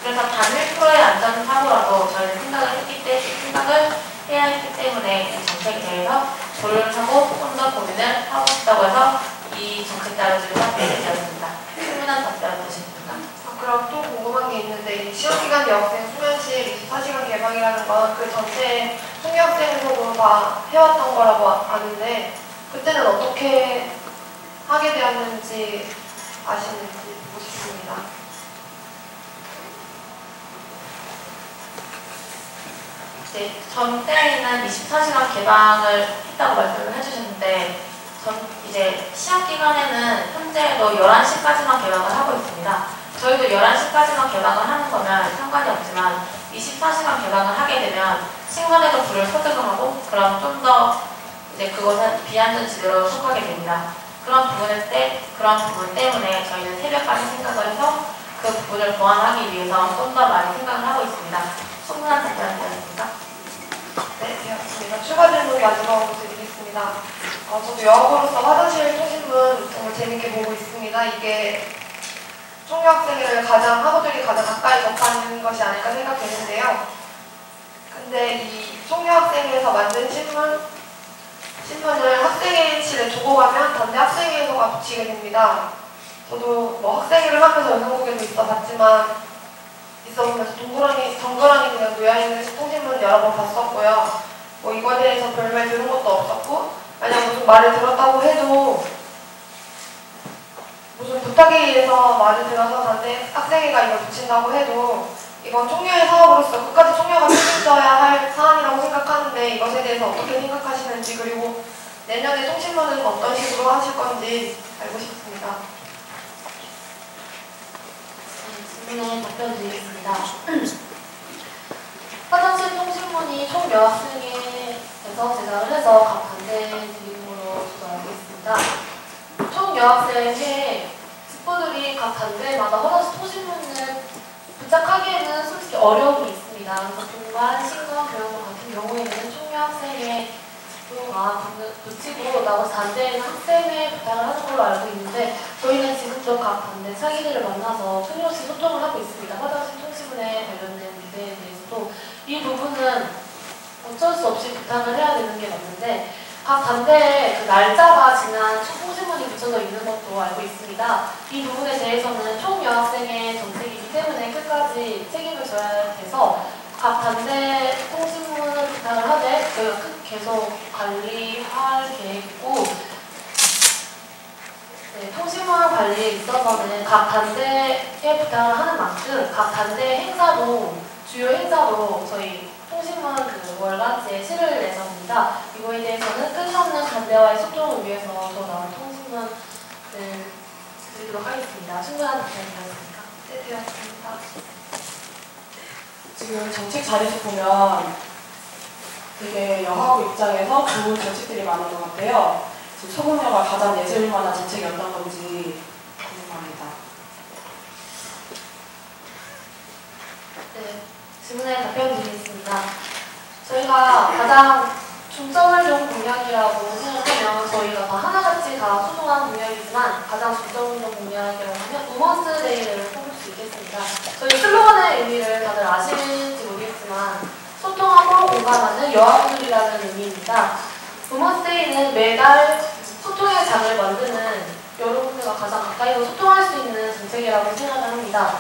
C: 그래서 단 1%의 안전사고라도 저희는 생각을 해야 했기 때문에 이 정책에 대해서 고려를 하고 좀 더 고민을 하고 싶다고 해서 이 정책 따라 지금 확대를 되었습니다. 충분한 답변 되십니까?
M: 그럼 또 궁금한 게 있는데 이 시험기간 여학생 수면실 24시간 개방이라는 건 그 전체 총여학생에서도 다 해왔던 거라고 아는데 그때는 어떻게 하게 되었는지 아시는지 보고 싶습니다.
C: 전 때에는 24시간 개방을 했다고 말씀을 해주셨는데 이제 시험 기간에는 현재도 11시까지만 개방을 하고 있습니다. 저희도 11시까지만 개방을 하는 거면 상관이 없지만 24시간 개방을 하게 되면 신관에도 불을 소득을 하고 그럼 좀 더 이제 그것은 비안전지대로 속하게 됩니다. 그런 부분 때문에 저희는 새벽까지 생각을 해서 그 부분을 보완하기 위해서 좀 더 많이 생각을 하고 있습니다. 충분한 답변이었습니까?
M: 네, 되었습니다. 추가 질문 마지막으로 드리겠습니다. 저도 여학으로서 화장실 통신문 정말 재밌게 보고 있습니다. 이게 총여학생회를 학우들이 가장 가까이 접하는 것이 아닐까 생각되는데요. 근데 이 총여학생회에서 만든 신문을 학생회실에 두고 가면 반대 학생회에서가 붙이게 됩니다. 저도 뭐 학생회를 하면서 연극국에도 있어보면서 덩그러니 그냥 놓여있는 통신문 여러 번 봤었고요. 뭐 이거에 대해서 별말 들은 것도 없었고 만약 무슨 말을 들었다고 해도 무슨 부탁에 의해서 말을 들어서 반대 학생회가 이걸 붙인다고 해도 이건 총여의 사업으로서 끝까지 총여가 책임져야 할 사안이라고 생각하는데 이것에 대해서 어떻게 생각하시는지 그리고 내년에 통신문은 어떤 식으로 하실 건지 알고 싶습니다.
G: 질문에 답변 드리겠습니다. 화장실 통신문이 총 몇 학생에서 제작을 해서 각 단대에 드리는 걸로 저도 알고 있습니다. 총 여학생의 직보들이 각 단대마다 화장실 통신문을 부착하기에는 솔직히 어려움이 있습니다. 그래서 공간, 신건, 교육원 같은 경우에는 총 여학생의 직보가 붙이고 나머지 단대에는 학생회 부탁을 하는 걸로 알고 있는데 저희는 지금도 각 단대 차기들을 만나서 끊임없이 소통을 하고 있습니다. 화장실 통신문에 관련된 문제에 대해서도 이 부분은 어쩔 수 없이 부탁을 해야 되는 게 맞는데 각 단대에 그 날짜가 지난 통신문이 붙여져 있는 것도 알고 있습니다. 이 부분에 대해서는 총 여학생의 정책이기 때문에 끝까지 책임을 져야 돼서 각 단대 통신문을 부탁을 하되 저희가 계속 관리할 계획이고 네, 통신망 관리에 있어서는 각 단대에 부탁을 하는 만큼 각 단대 행사도 주요 행사도 저희 통신망 그 월간지에 실을 예정입니다. 이거에 대해서는 끝없는 단대와의 소통을 위해서 더 나은 통신망을 드리도록 하겠습니다. 충분한 답변이 되었습니까?
M: 네, 되었습니다. 지금 정책 자료에서 보면 되게 여하고 입장에서 좋은 정책들이 많은 것 같아요. 지금 소금여가 가장 내세울 만한 정책이 어떤 건지 궁금합니다.
G: 네, 질문에 답변 드리겠습니다. 저희가 가장 중점을 둔 공약이라고 생각하면 저희가 다 하나같이 다 소중한 공약이지만 가장 중점을 둔 공약이라고 하면 우먼스 데이를 꼽을 수 있겠습니다. 저희 슬로건의 의미를 다들 아실지 모르겠지만 소통하고 공감하는 여아분들이라는 의미입니다. 우먼스 데이는 매달 소통의 장을 만드는 여러분들과 가장 가까이서 소통할 수 있는 정책이라고 생각을 합니다.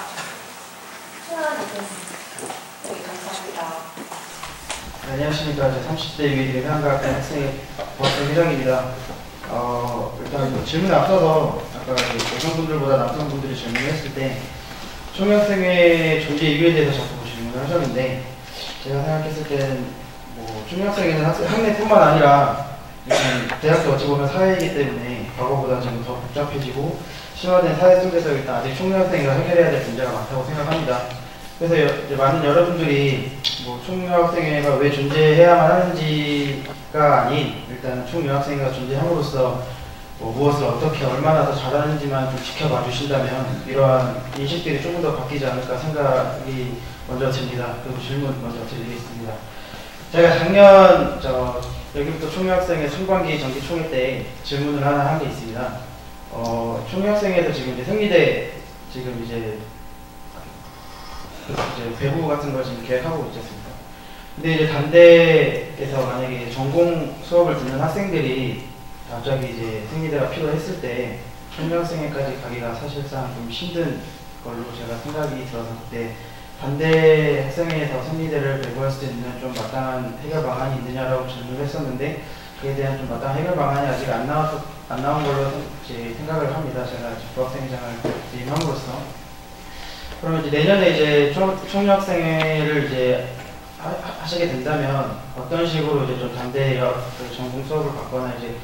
G: 충분한 답변입니다.
M: 네, 감사합니다.
N: 안녕하십니까. 저 30대 유일의 회원과학단 학생의 부학생 회장입니다. 일단 질문에 앞서서 아까 여성분들보다 남성분들이 질문을 했을 때 총학생회 존재 이유에 대해서 자꾸 질문을 하셨는데 제가 생각했을 때는 뭐 총학생회는 학내뿐만 아니라 일단 대학도 어찌 보면 사회이기 때문에 과거보다 좀 더 복잡해지고 심화된 사회 속에서 일단 아직 총학생회가 해결해야 될 문제가 많다고 생각합니다. 그래서 이제 많은 여러분들이 뭐 총유학생회가 왜 존재해야만 하는지가 아닌 일단 총유학생회가 존재함으로써 뭐 무엇을 어떻게 얼마나 더 잘하는지만 좀 지켜봐 주신다면 이러한 인식들이 조금 더 바뀌지 않을까 생각이 먼저 듭니다. 그리고 질문 먼저 드리겠습니다. 제가 작년 여기부터 총유학생회 상반기 정기 총회 때 질문을 하나 한 게 있습니다. 총유학생회에서 지금 이제 생리대 지금 이제 배부 같은 걸 지금 계획하고 있지 않습니까? 근데 이제 단대에서 만약에 전공 수업을 듣는 학생들이 갑자기 이제 생리대가 필요했을 때 총유학생회까지 가기가 사실상 좀 힘든 걸로 제가 생각이 들어서 그때 반대 학생회에서 생리대를 배부할 수 있는 좀 마땅한 해결 방안이 있느냐라고 질문을 했었는데 그에 대한 좀 마땅한 해결 방안이 아직 안 나온 걸로 이제 생각을 합니다. 제가 부학생회장을 재임함으로써. 그러면 이제 내년에 이제 총유학생회를 이제 하시게 된다면 어떤 식으로 이제 좀 단대 전공 수업을 받거나 이제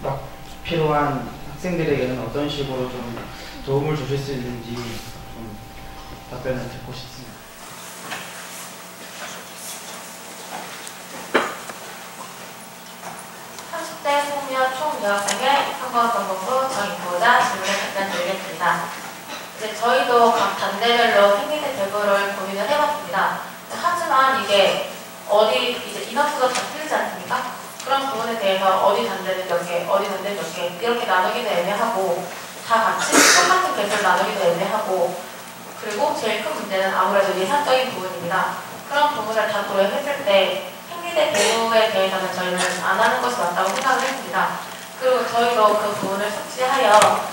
N: 막 필요한 학생들에게는 어떤 식으로 좀 도움을 주실 수 있는지 좀 답변을 듣고 싶습니다.
C: 30대 소녀 총유학생회 선거정보부 정인보자 질문에 답변 드리겠습니다. 이제 저희도 각 단대별로 생리대 배부를 고민을 해봤습니다. 하지만 이게 이제 인원수가 다 틀리지 않습니까? 그런 부분에 대해서 어디 단대는 몇 개, 어디 단대는 몇 개 이렇게 나누기도 애매하고 다 같이 똑같은 개수를 나누기도 애매하고 그리고 제일 큰 문제는 아무래도 예산적인 부분입니다. 그런 부분을 다 고려했을 때 생리대 배부에 대해서는 저희는 안 하는 것이 맞다고 생각을 했습니다. 그리고 저희도 그 부분을 숙지하여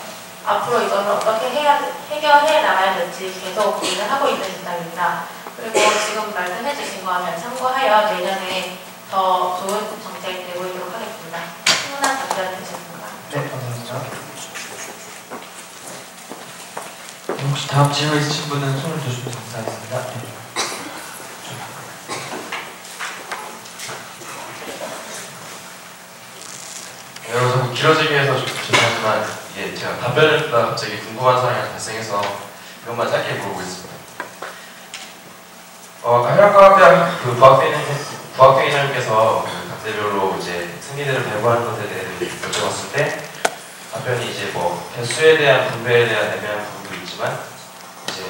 C: 앞으로 이것을 어떻게 해결해 나가야 될지 계속 고민을 하고 있는 입장입니다. 그리고 지금 말씀해 주신 거를 참고하여 내년에 더 좋은 정책 내보이도록 하겠습니다. 충분한 답변 해주셨습니다.
B: 네, 감사합니다. 혹시 다음 질문 있으신 분은 손을 주시면 감사하겠습니다.
F: 여러분 자꾸 길어지기 위해서 좀 죄송하지만 이게 제가 답변을 듣다가 갑자기 궁금한 사항이 발생해서 이것만 짧게 물어보겠습니다. 아까 혈압과학대학 그 부학회장님께서 단대별로 이제 생리대를 배부하는 것에 대해 여쭤봤을 때 답변이 이제 뭐 개수에 대한 분배에 대한 애매한 부분도 있지만 이제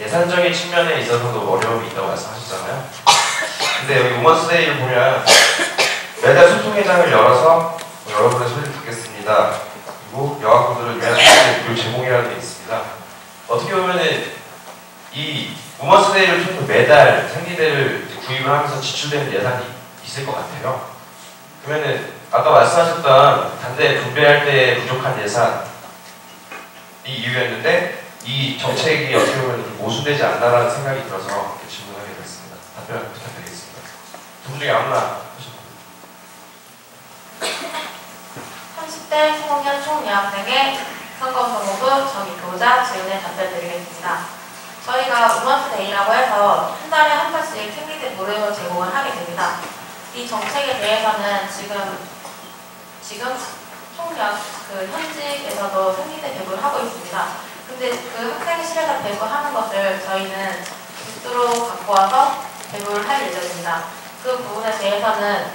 F: 예산적인 측면에 있어서도 어려움이 있다고 말씀하셨잖아요. 근데 여기 우먼스데이를 보면 매달 소통회장을 열어서 여러분의 소리를 듣겠습니다. 그리고 여학부들을 위한 무료 제공이라는 게 있습니다. 어떻게 보면은 이 우먼스데이를 통해서 매달 생리대를 구입을 하면서 지출되는 예산이 있을 것 같아요. 그러면은 아까 말씀하셨던 단대 분배할 때 부족한 예산이 이유였는데 이 정책이 어떻게 보면 모순되지 않나라는 생각이 들어서 이렇게 질문하게 됐습니다. 답변 부탁드리겠습니다. 두 분 중에 아무나 하셔도 됩니다.
C: 30대 소공연 총여학생의 선거정보부 정의표자 질문에 답변드리겠습니다. 저희가 우먼스데이라고 해서 한 달에 한 번씩 생리대 무료 제공을 하게 됩니다. 이 정책에 대해서는 지금 현직에서도 생리대 배부를 하고 있습니다. 근데 그 학생실에서 배부하는 것을 저희는 부스로 갖고 와서 배부를 할 예정입니다. 그 부분에 대해서는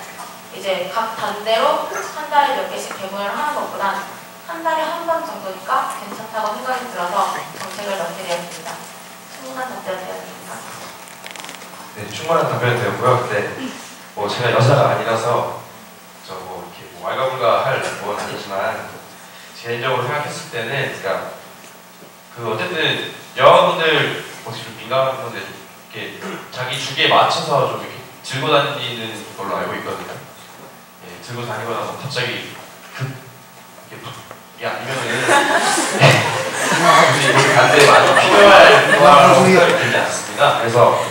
C: 이제 각 단대로 한 달에 몇 개씩 배부를 하는 것보다 한 달에 한 번 정도니까 괜찮다고 생각이 들어서 정책을 넣게 되었습니다. 충분한 답변이었습니다.
F: 네, 충분한 답변이었고요. 근데 뭐 제가 여자가 아니라서 이렇게 왈가불가할 건 아니지만 개인적으로 생각했을 때는 그러니까 어쨌든 여러분들 혹시 좀 민감한 건데 이렇게 자기 주기에 맞춰서 좀 이렇게 들고 다니는 걸로 알고 있거든요. 예, 들고 다니거나 뭐 갑자기 이게 아니면은 우리 간대 많이 필요할 그런 생각이 들지 않습니다. 그래서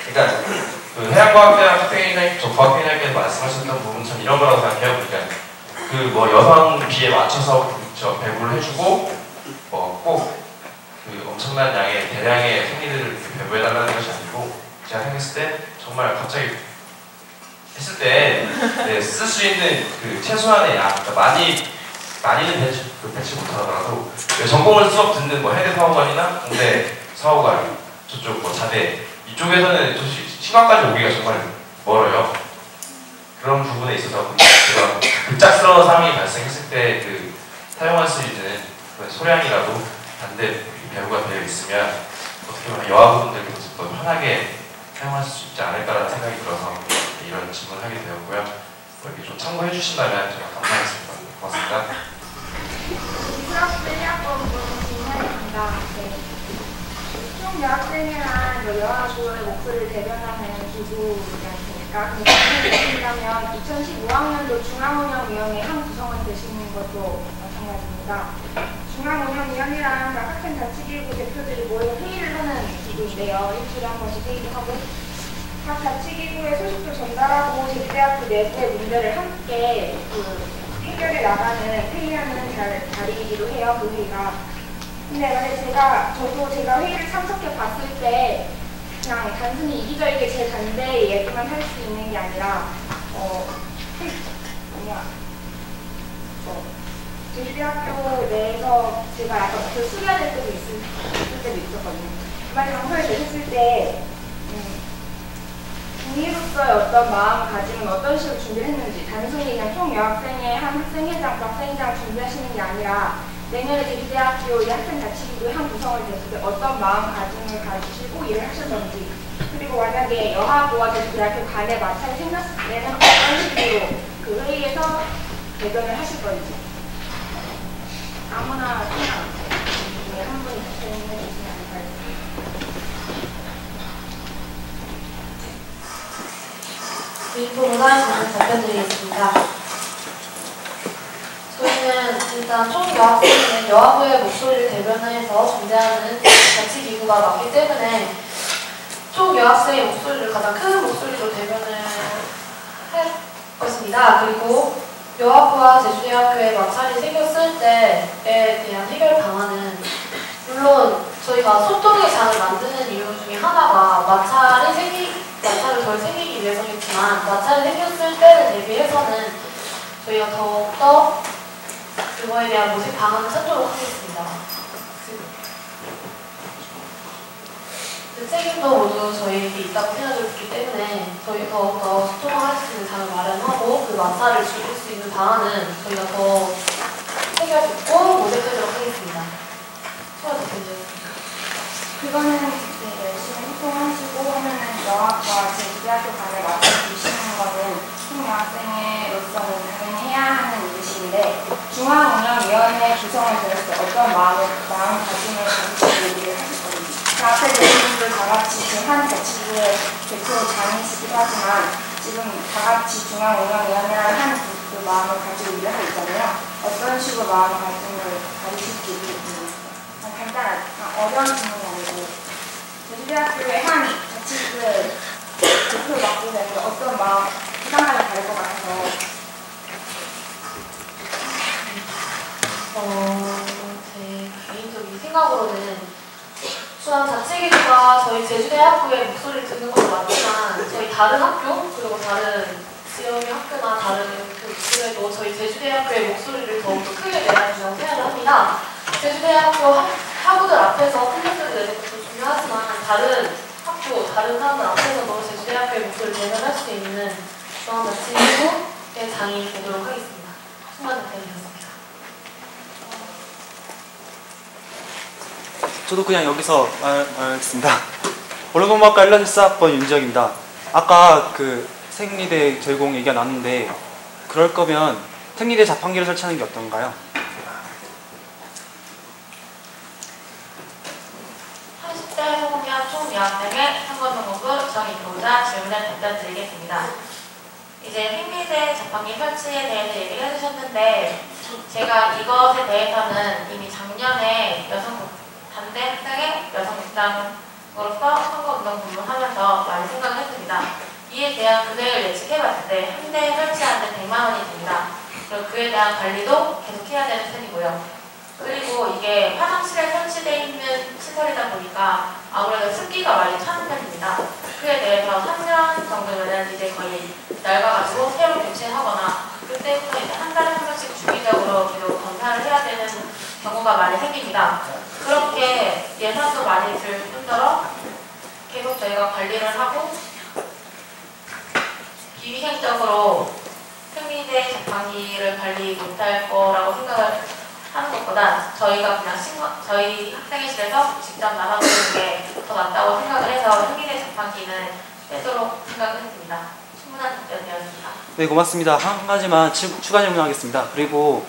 F: 그러니까 그 해양과학대학 학생회장, 저 과학회장님께서 말씀하셨던 부분처럼 이런 거라고 생각해요. 그러니까 여성 비에 맞춰서 배부를 해주고 꼭 엄청난 양의 대량의 생리들을 배부해달라는 것이 아니고 제가 생각했을 때 정말 갑자기 했을 때 쓸 수 있는 최소한의 양, 그러니까 많이는 배치 못하더라도 전공을 수업 듣는 해대 사후관이나 공대 사후관 저쪽 자대 이쪽에서는 신학까지 오기가 정말 멀어요. 그런 부분에 있어서 그런 급작스러운 상황이 발생했을 때 사용할 수 있는 그런 소량이라도 반대 배부가 되어 있으면 어떻게 보면 여아분들께서 더 편하게 사용할 수 있지 않을까라는 생각이 들어서 이런 질문을 하게 되었고요. 이렇게 좀 참고해 주신다면 제가 감사하겠습니다. 고맙습니다.
O: 총여학생이란 여아부의 목소리를 대변하는 기구였으니까 그렇다면 2015학년도 중앙운영위원회 한 구성원 되시는 것도 마찬가지입니다. 중앙운영위원회란 각 학생 자치기구 대표들이 모여 회의를 하는 기구인데요. 일주일에 한 번씩 회의를 하고 각 자치기구의 소식도 전달하고 제주대학교 내부의 문제를 함께 해결해 나가는 회의하는 자리이기도 해요. 그 회의가. 근데 저도 제가 회의를 참석해 봤을 때 그냥 단순히 이기적이게 제 반대의 얘기만 할 수 있는 게 아니라 제주대학교 내에서 제가 약간 수려야 될 때도 있을 때도 있었거든요. 정말 당선이 되셨을 때 국민으로서의 어떤 마음가짐은 어떤 식으로 준비를 했는지 단순히 그냥 총여학생회 한 학생회장, 학생회장 준비하시는 게 아니라 내년에 제주대학교의 학생자치기구의 한 구성을 됐을 때 어떤 마음가짐을 가지시고 일을 하셨던지 그리고 만약에 여하부와 제주대학교 간에 마찰이 생겼을 때는 어떤 식으로 그 회의에서 대변을 하실 건지 아무나 생각 한 분이 답변해 주시면 감사하겠습니다.
C: 일부보다 답변드리겠습니다. 저희는 일단 총여학생은 여아부의 목소리를 대변해서 존재하는 자치기구가 맞기 때문에 총여학생의 목소리를 가장 큰 목소리로 대변을 할 것입니다. 그리고 여아부와 제주대학교에 마찰이 생겼을 때에 대한 해결 방안은 물론 저희가 소통의 장을 만드는 이유 중에 하나가 마찰을 덜 생기기 위해서겠지만 마찰이 생겼을 때를 대비해서는 저희가 더욱더 그거에 대한 모집 방안을 찾도록 하겠습니다. 그 책임도 모두 저희에게 있다고 생각을 했기 때문에 저희가 더욱더 소통할 수 있는 장을 마련하고 그 마찰을 줄일 수 있는 방안은 저희가 더 새겨듣고 모색하도록 하겠습니다. 수고가 됐습니다.
O: 그거는 열심히 활동하시고 하면은 여학과 제주대학교 간에 맞춰주시는 거는 총여학생으로서는 당연히 해야 하는 일이신데 중앙운영위원회 구성을 들었을 때 어떤 마음가짐을 가지고 얘기를 하실 건지 앞에 계신 분들 다 같이 그 한 자치구의 대표장이시기도 하지만 지금 다 같이 중앙운영위원회라는 한 그 마음을 가지고 일을 하고 있잖아요. 어떤 식으로 마음가짐을 가지실지 궁금해요. 간단한, 어려운 질문이 아니고 제주대학교의 한 자치구의 대표를 맡고 있는데 어떤 마음, 부담감이 다를 것 같아서
G: 제 개인적인 생각으로는 중앙 자치기구가 저희 제주대학교의 목소리를 듣는 것도 맞지만 저희 다른 학교 그리고 다른 지역의 학교나 다른 교육들에도 저희 제주대학교의 목소리를 더욱더 크게 내야 된다고 생각을 합니다. 제주대학교 학우들 앞에서 큰 목소리를 내는 것도 중요하지만 다른 학교, 다른 사람들 앞에서도 제주대학교의 목소리를 대변할 수 있는 중앙 자치기구의 장이 되도록 하겠습니다. 충만 답변이었습니다.
J: 저도 그냥 여기서 말하겠습니다. 언론공학과 1년 14학번 윤지혁입니다. 아까 그 생리대 전공 얘기가 나왔는데 그럴 거면 생리대 자판기를 설치하는 게 어떤가요?
C: 30대 소공학 총여학생의 선거정보부 정인도자 질문에 답변 드리겠습니다. 이제 생리대 자판기 설치에 대해서 얘기를 해주셨는데 제가 이것에 대해서는 이미 작년에 반대 학생의 여성국장으로서 선거운동 근무하면서 많이 생각을 했습니다. 이에 대한 금액을 예측해봤을 때 한 대 설치하는데 100만 원이 듭니다. 그리고 그에 대한 관리도 계속해야 되는 셈이고요. 그리고 이게 화장실에 설치되어 있는 시설이다 보니까 아무래도 습기가 많이 차는 편입니다. 그에 대해서 3년 정도면 이제 거의 낡아가지고 새로 교체하거나 그때부터 이제 한 달에 한 번씩 주기적으로 계속 검사를 해야 되는 경우가 많이 생깁니다. 그렇게 예산도 많이 들 뿐더러 계속 저희가 관리를 하고 비위생적으로 생리대 자판기를 관리 못할 거라고 생각을 하는 것보다 저희가 그냥 저희 학생회실에서 직접 나눠보는 게 더 낫다고 생각을 해서 생리대 자판기는 빼도록 생각을 했습니다. 충분한 답변이었습니다.
J: 네, 고맙습니다. 한 가지만 추가 질문하겠습니다. 그리고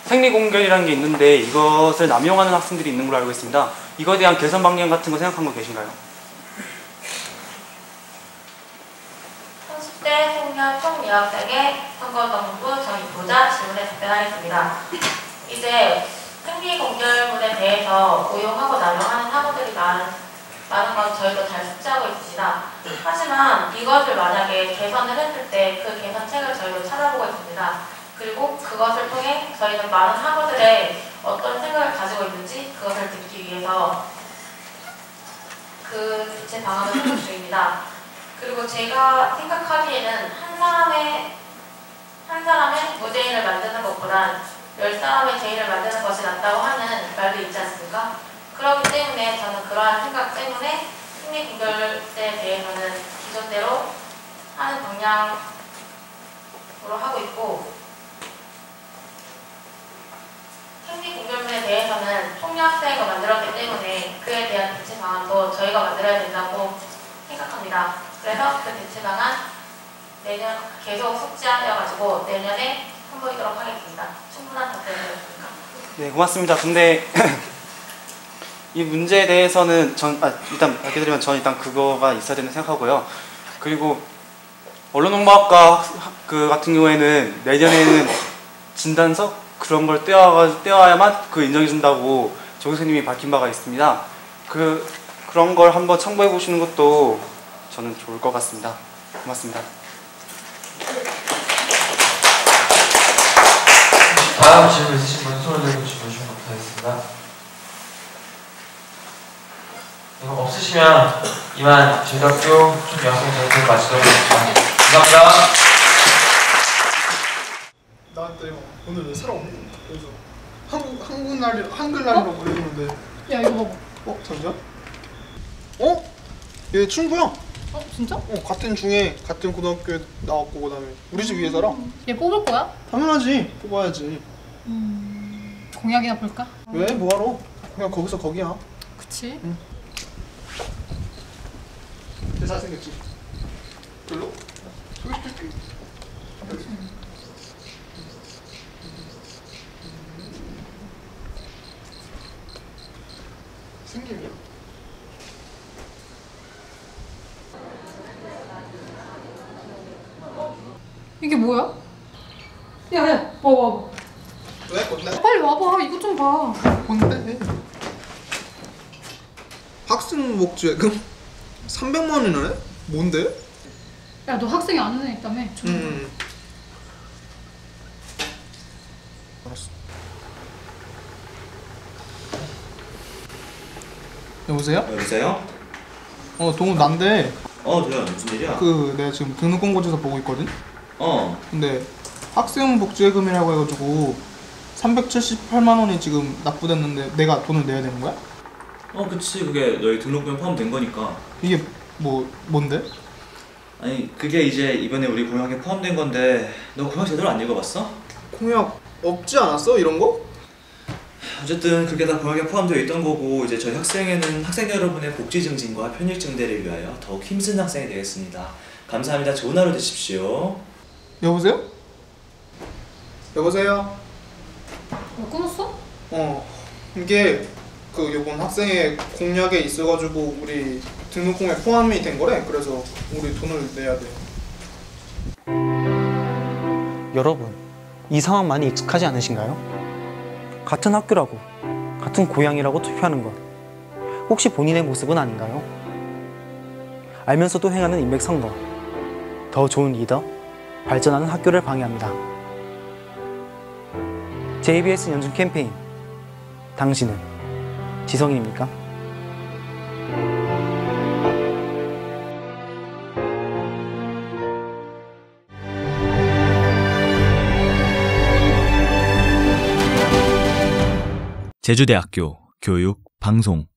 J: 생리공결이라는 게 있는데 이것을 남용하는 학생들이 있는 걸로 알고 있습니다. 이거에 대한 개선 방향 같은 거 생각한 거 계신가요?
C: 30대 송년 총여학생의 선거정부 정인도자 질문에 답변하겠습니다. 이제 생리공결문에 대해서 오용하고 남용하는 학우들이 많은 건 저희도 잘 숙지하고 있습니다. 하지만 이것을 만약에 개선을 했을 때 그 개선책을 저희도 찾아보고 있습니다. 그리고 그것을 통해 저희는 많은 학우들의 어떤 생각을 가지고 있는지 그것을 듣기 위해서 그 대체 방안을 생각 중입니다. 그리고 제가 생각하기에는 한 사람의 무죄인을 만드는 것보단 10사람의 죄인을 만드는 것이 낫다고 하는 말도 있지 않습니까? 그렇기 때문에 저는 그러한 생각 때문에 생리공결에 대해서는 기존대로 하는 방향으로 하고 있고 생리공결문에 대해서는 총여학생회가 만들었기 때문에 그에 대한 대체 방안도 저희가 만들어야 된다고 생각합니다. 그래서 그 대체 방안 내년 계속 숙지하여가지고 내년에 선보이도록 하겠습니다. 충분한 답변이었습니다.
J: 네, 고맙습니다. 근데 이 문제에 대해서는 일단 밝혀드리면 저는 일단 그거가 있어야 된다고 생각하고요. 그리고 언론홍보학과 그 같은 경우에는 내년에는 진단서 그런 걸 떼어야만 그 인정해준다고 조 교수님이 밝힌 바가 있습니다. 그런 걸 한번 참고해 보시는 것도 저는 좋을 것 같습니다. 고맙습니다.
B: 다음 질문 있으신 분 손을 들고 질문 주시면 감사하겠습니다. 이거 없으시면 이만 제주학교 총여학생 전투를 마치도록 하겠습니다. 감사합니다.
P: 나한테 오늘 왜 사람 없니? 그래서 한글날이라고 보내주는데
Q: 야 이거 봐봐.
P: 잠시만. 얘 친구야.
Q: 진짜?
P: 같은 중에 같은 고등학교에 나왔고 그다음에 우리 집 위에 살아.
Q: 얘 뽑을 거야?
P: 당연하지. 뽑아야지.
Q: 공약이나 볼까?
P: 왜? 뭐하러? 그냥 거기서 거기야.
Q: 그치?
P: 응. 쟤 잘생겼지? 별로? 소개시켜줄게. 승객이야.
Q: 이게 뭐야? 야야 와봐.
P: 왜? 뭔데?
Q: 빨리 와봐. 이거 좀 봐.
P: 뭔데? 학생 목주액금 300만 원이나 해? 뭔데?
Q: 야 너 학생이 아는 애 있다며?
P: 알았어. 여보세요?
R: 여보세요?
P: 동우 난데.
R: 그래. 무슨 일이야?
P: 내가 지금 등록공고지서 보고 있거든? 근데 학생복지회금이라고 해가지고 378만 원이 지금 납부됐는데 내가 돈을 내야 되는 거야?
R: 그치. 그게 너희 등록금에 포함된 거니까.
P: 이게 뭔데?
R: 아니, 그게 이제 이번에 우리 공약에 포함된 건데 너 공약 제대로 안 읽어봤어?
P: 공약 없지 않았어? 이런 거?
R: 어쨌든 그게 다 공약에 포함되어 있던 거고, 이제 저희 학생회는 학생 여러분의 복지 증진과 편익 증대를 위하여 더욱 힘쓴 학생이 되겠습니다. 감사합니다. 좋은 하루 되십시오.
P: 여보세요? 여보세요?
Q: 끊었어?
P: 이게 요번 학생회 공약에 있어가지고 우리 등록금에 포함이 된 거래. 그래서 우리 돈을 내야 돼.
S: 여러분, 이 상황 많이 익숙하지 않으신가요? 같은 학교라고, 같은 고향이라고 투표하는 것, 혹시 본인의 모습은 아닌가요? 알면서도 행하는 인맥선거, 더 좋은 리더, 발전하는 학교를 방해합니다. JBS 연중 캠페인, 당신은 지성인입니까?
A: 제주대학교 교육 방송